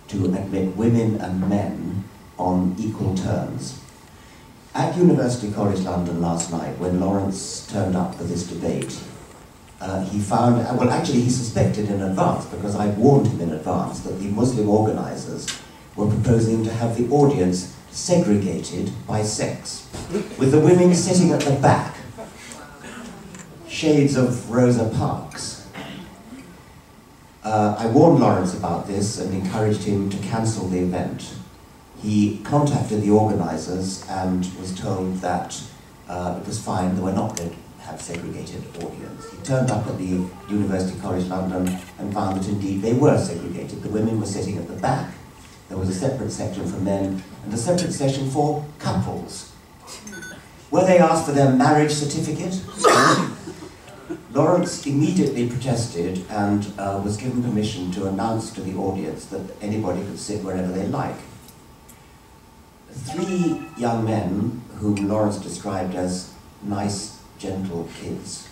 to admit women and men on equal terms. At University College London last night, when Lawrence turned up for this debate, he found, well actually he suspected in advance, because I warned him in advance, that the Muslim organisers were proposing to have the audience segregated by sex, with the women sitting at the back, shades of Rosa Parks. I warned Lawrence about this and encouraged him to cancel the event. He contacted the organisers and was told that it was fine, they were not going to have segregated audience. He turned up at the University College London and found that indeed they were segregated. The women were sitting at the back, there was a separate section for men and a separate section for couples. Were they asked for their marriage certificate? Lawrence immediately protested and was given permission to announce to the audience that anybody could sit wherever they like. 3 young men, whom Lawrence described as nice, gentle kids,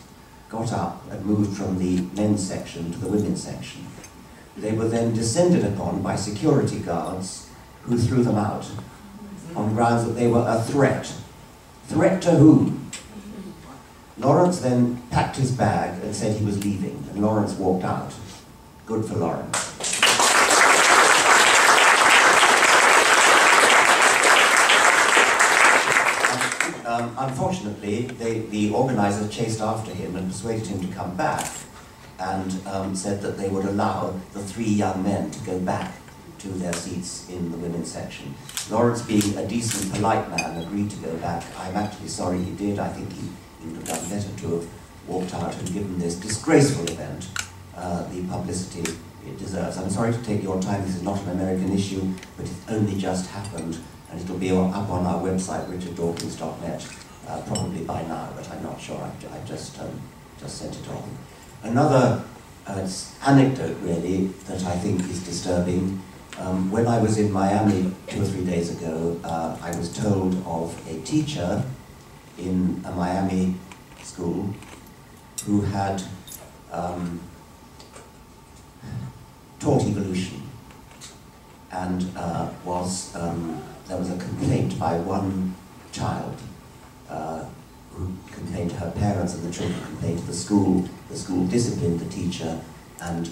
got up and moved from the men's section to the women's section. They were then descended upon by security guards who threw them out on grounds that they were a threat. Threat to whom? Lawrence then packed his bag and said he was leaving, and Lawrence walked out. Good for Lawrence. Unfortunately, the organisers chased after him and persuaded him to come back, and said that they would allow the 3 young men to go back to their seats in the women's section. Lawrence, being a decent, polite man, agreed to go back. I'm actually sorry he did. I think he would have done better to have walked out and given this disgraceful event the publicity it deserves. I'm sorry to take your time. This is not an American issue, but it's only just happened, and it'll be up on our website, richarddawkins.net, probably by now, but I'm not sure. I've just sent it on. Another anecdote, really, that I think is disturbing. When I was in Miami 2 or 3 days ago, I was told of a teacher in a Miami school who had taught evolution, and there was a complaint by one child who complained to her parents, and the children complained to the school. The school disciplined the teacher and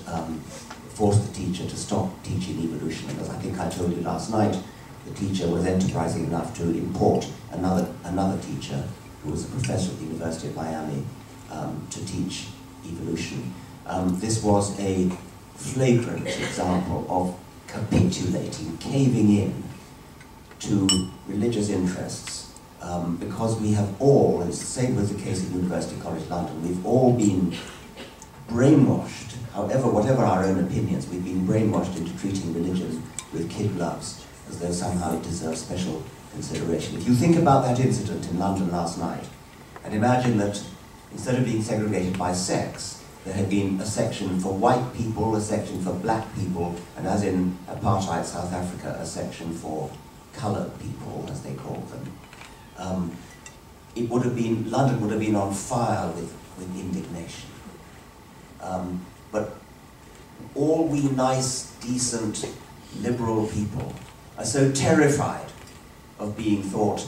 forced the teacher to stop teaching evolution. And as I think I told you last night, the teacher was enterprising enough to import another teacher who was a professor at the University of Miami to teach evolution. This was a flagrant example of capitulating, caving in to religious interests, because we have all, and it's the same was the case at University College London, we've all been brainwashed however, whatever our own opinions, we've been brainwashed into treating religion with kid gloves, as though somehow it deserves special consideration. If you think about that incident in London last night, and imagine that instead of being segregated by sex, there had been a section for white people, a section for black people, and as in apartheid South Africa, a section for coloured people, as they called them. It would have been, London would have been on fire with indignation. But all we nice, decent, liberal people are so terrified of being thought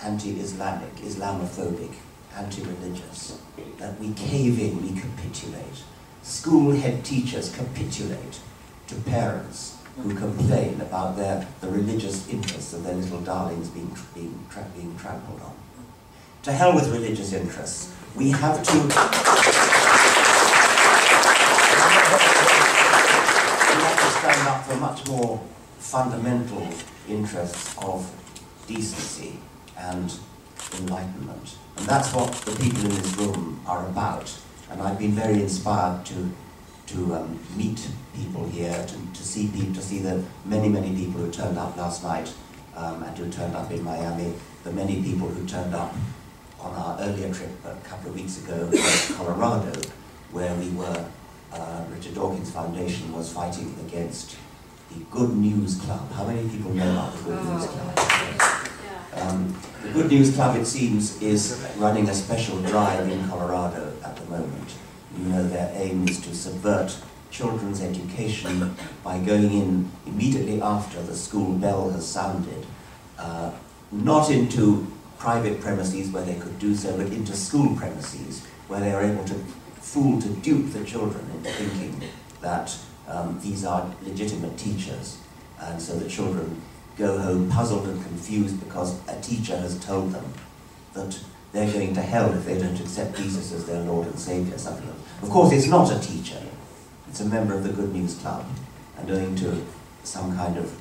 anti-Islamic, Islamophobic, anti-religious, that we cave in, we capitulate. School head teachers capitulate to parents who complain about the religious interests of their little darlings being trampled on. To hell with religious interests. We have to... we have to stand up for much more fundamental interests of decency and enlightenment. And that's what the people in this room are about. And I've been very inspired to meet people here, to see the many people who turned up last night and who turned up in Miami, the many people who turned up on our earlier trip a couple of weeks ago to Colorado, where we were, Richard Dawkins Foundation was fighting against the Good News Club. How many people know about the Good News Club? The Good News Club, it seems, is running a special drive in Colorado at the moment. You know, their aim is to subvert children's education by going in immediately after the school bell has sounded, not into private premises where they could do so, but into school premises where they are able to dupe the children into thinking that these are legitimate teachers, and so the children go home puzzled and confused because a teacher has told them that they're going to hell if they don't accept Jesus as their Lord and Saviour. Something like that. Of course, it's not a teacher. It's a member of the Good News Club, and owing to some kind of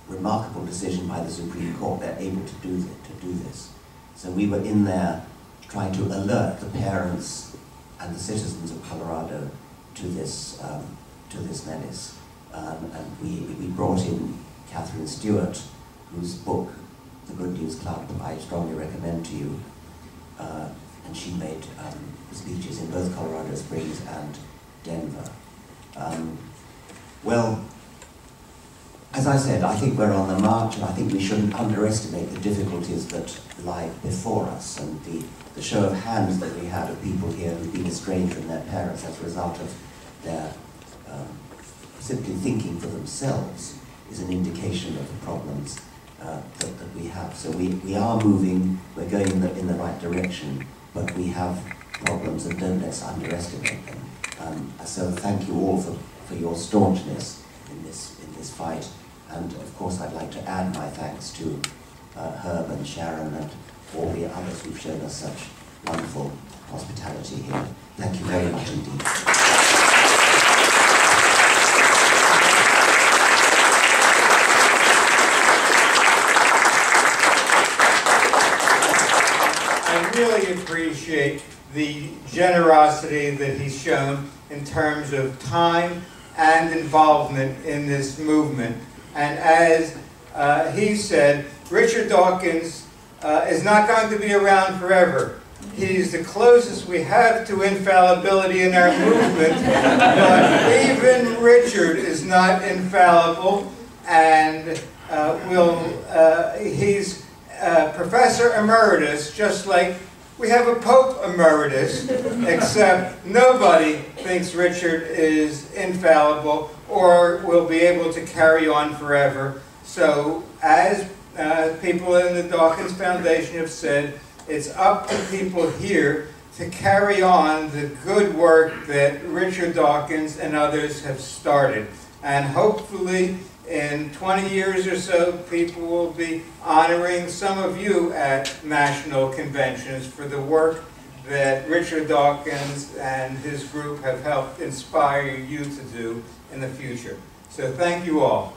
remarkable decision by the Supreme Court, they're able to do this. So we were in there trying to alert the parents and the citizens of Colorado to this menace, and we brought in Catherine Stewart, whose book, The Good News Club, I strongly recommend to you, and she made speeches in both Colorado Springs and Denver. Well, as I said, I think we're on the march, and I think we shouldn't underestimate the difficulties that lie before us, and the show of hands that we had of people here who've been estranged from their parents as a result of their simply thinking for themselves is an indication of the problems that we have. So we are moving, we're going in the right direction, but we have problems, and don't let's underestimate them. So thank you all for your staunchness in this fight, and of course I'd like to add my thanks to Herb and Sharon and all the others who've shown us such wonderful hospitality here. Thank you very much indeed. I really appreciate the generosity that he's shown in terms of time and involvement in this movement. And as he said, Richard Dawkins is not going to be around forever. He's the closest we have to infallibility in our movement, but even Richard is not infallible, and he's Professor Emeritus, just like we have a Pope Emeritus, except nobody thinks Richard is infallible or will be able to carry on forever. So as people in the Dawkins Foundation have said, it's up to people here to carry on the good work that Richard Dawkins and others have started. And hopefully in 20 years or so, people will be honoring some of you at national conventions for the work that Richard Dawkins and his group have helped inspire you to do in the future. So thank you all.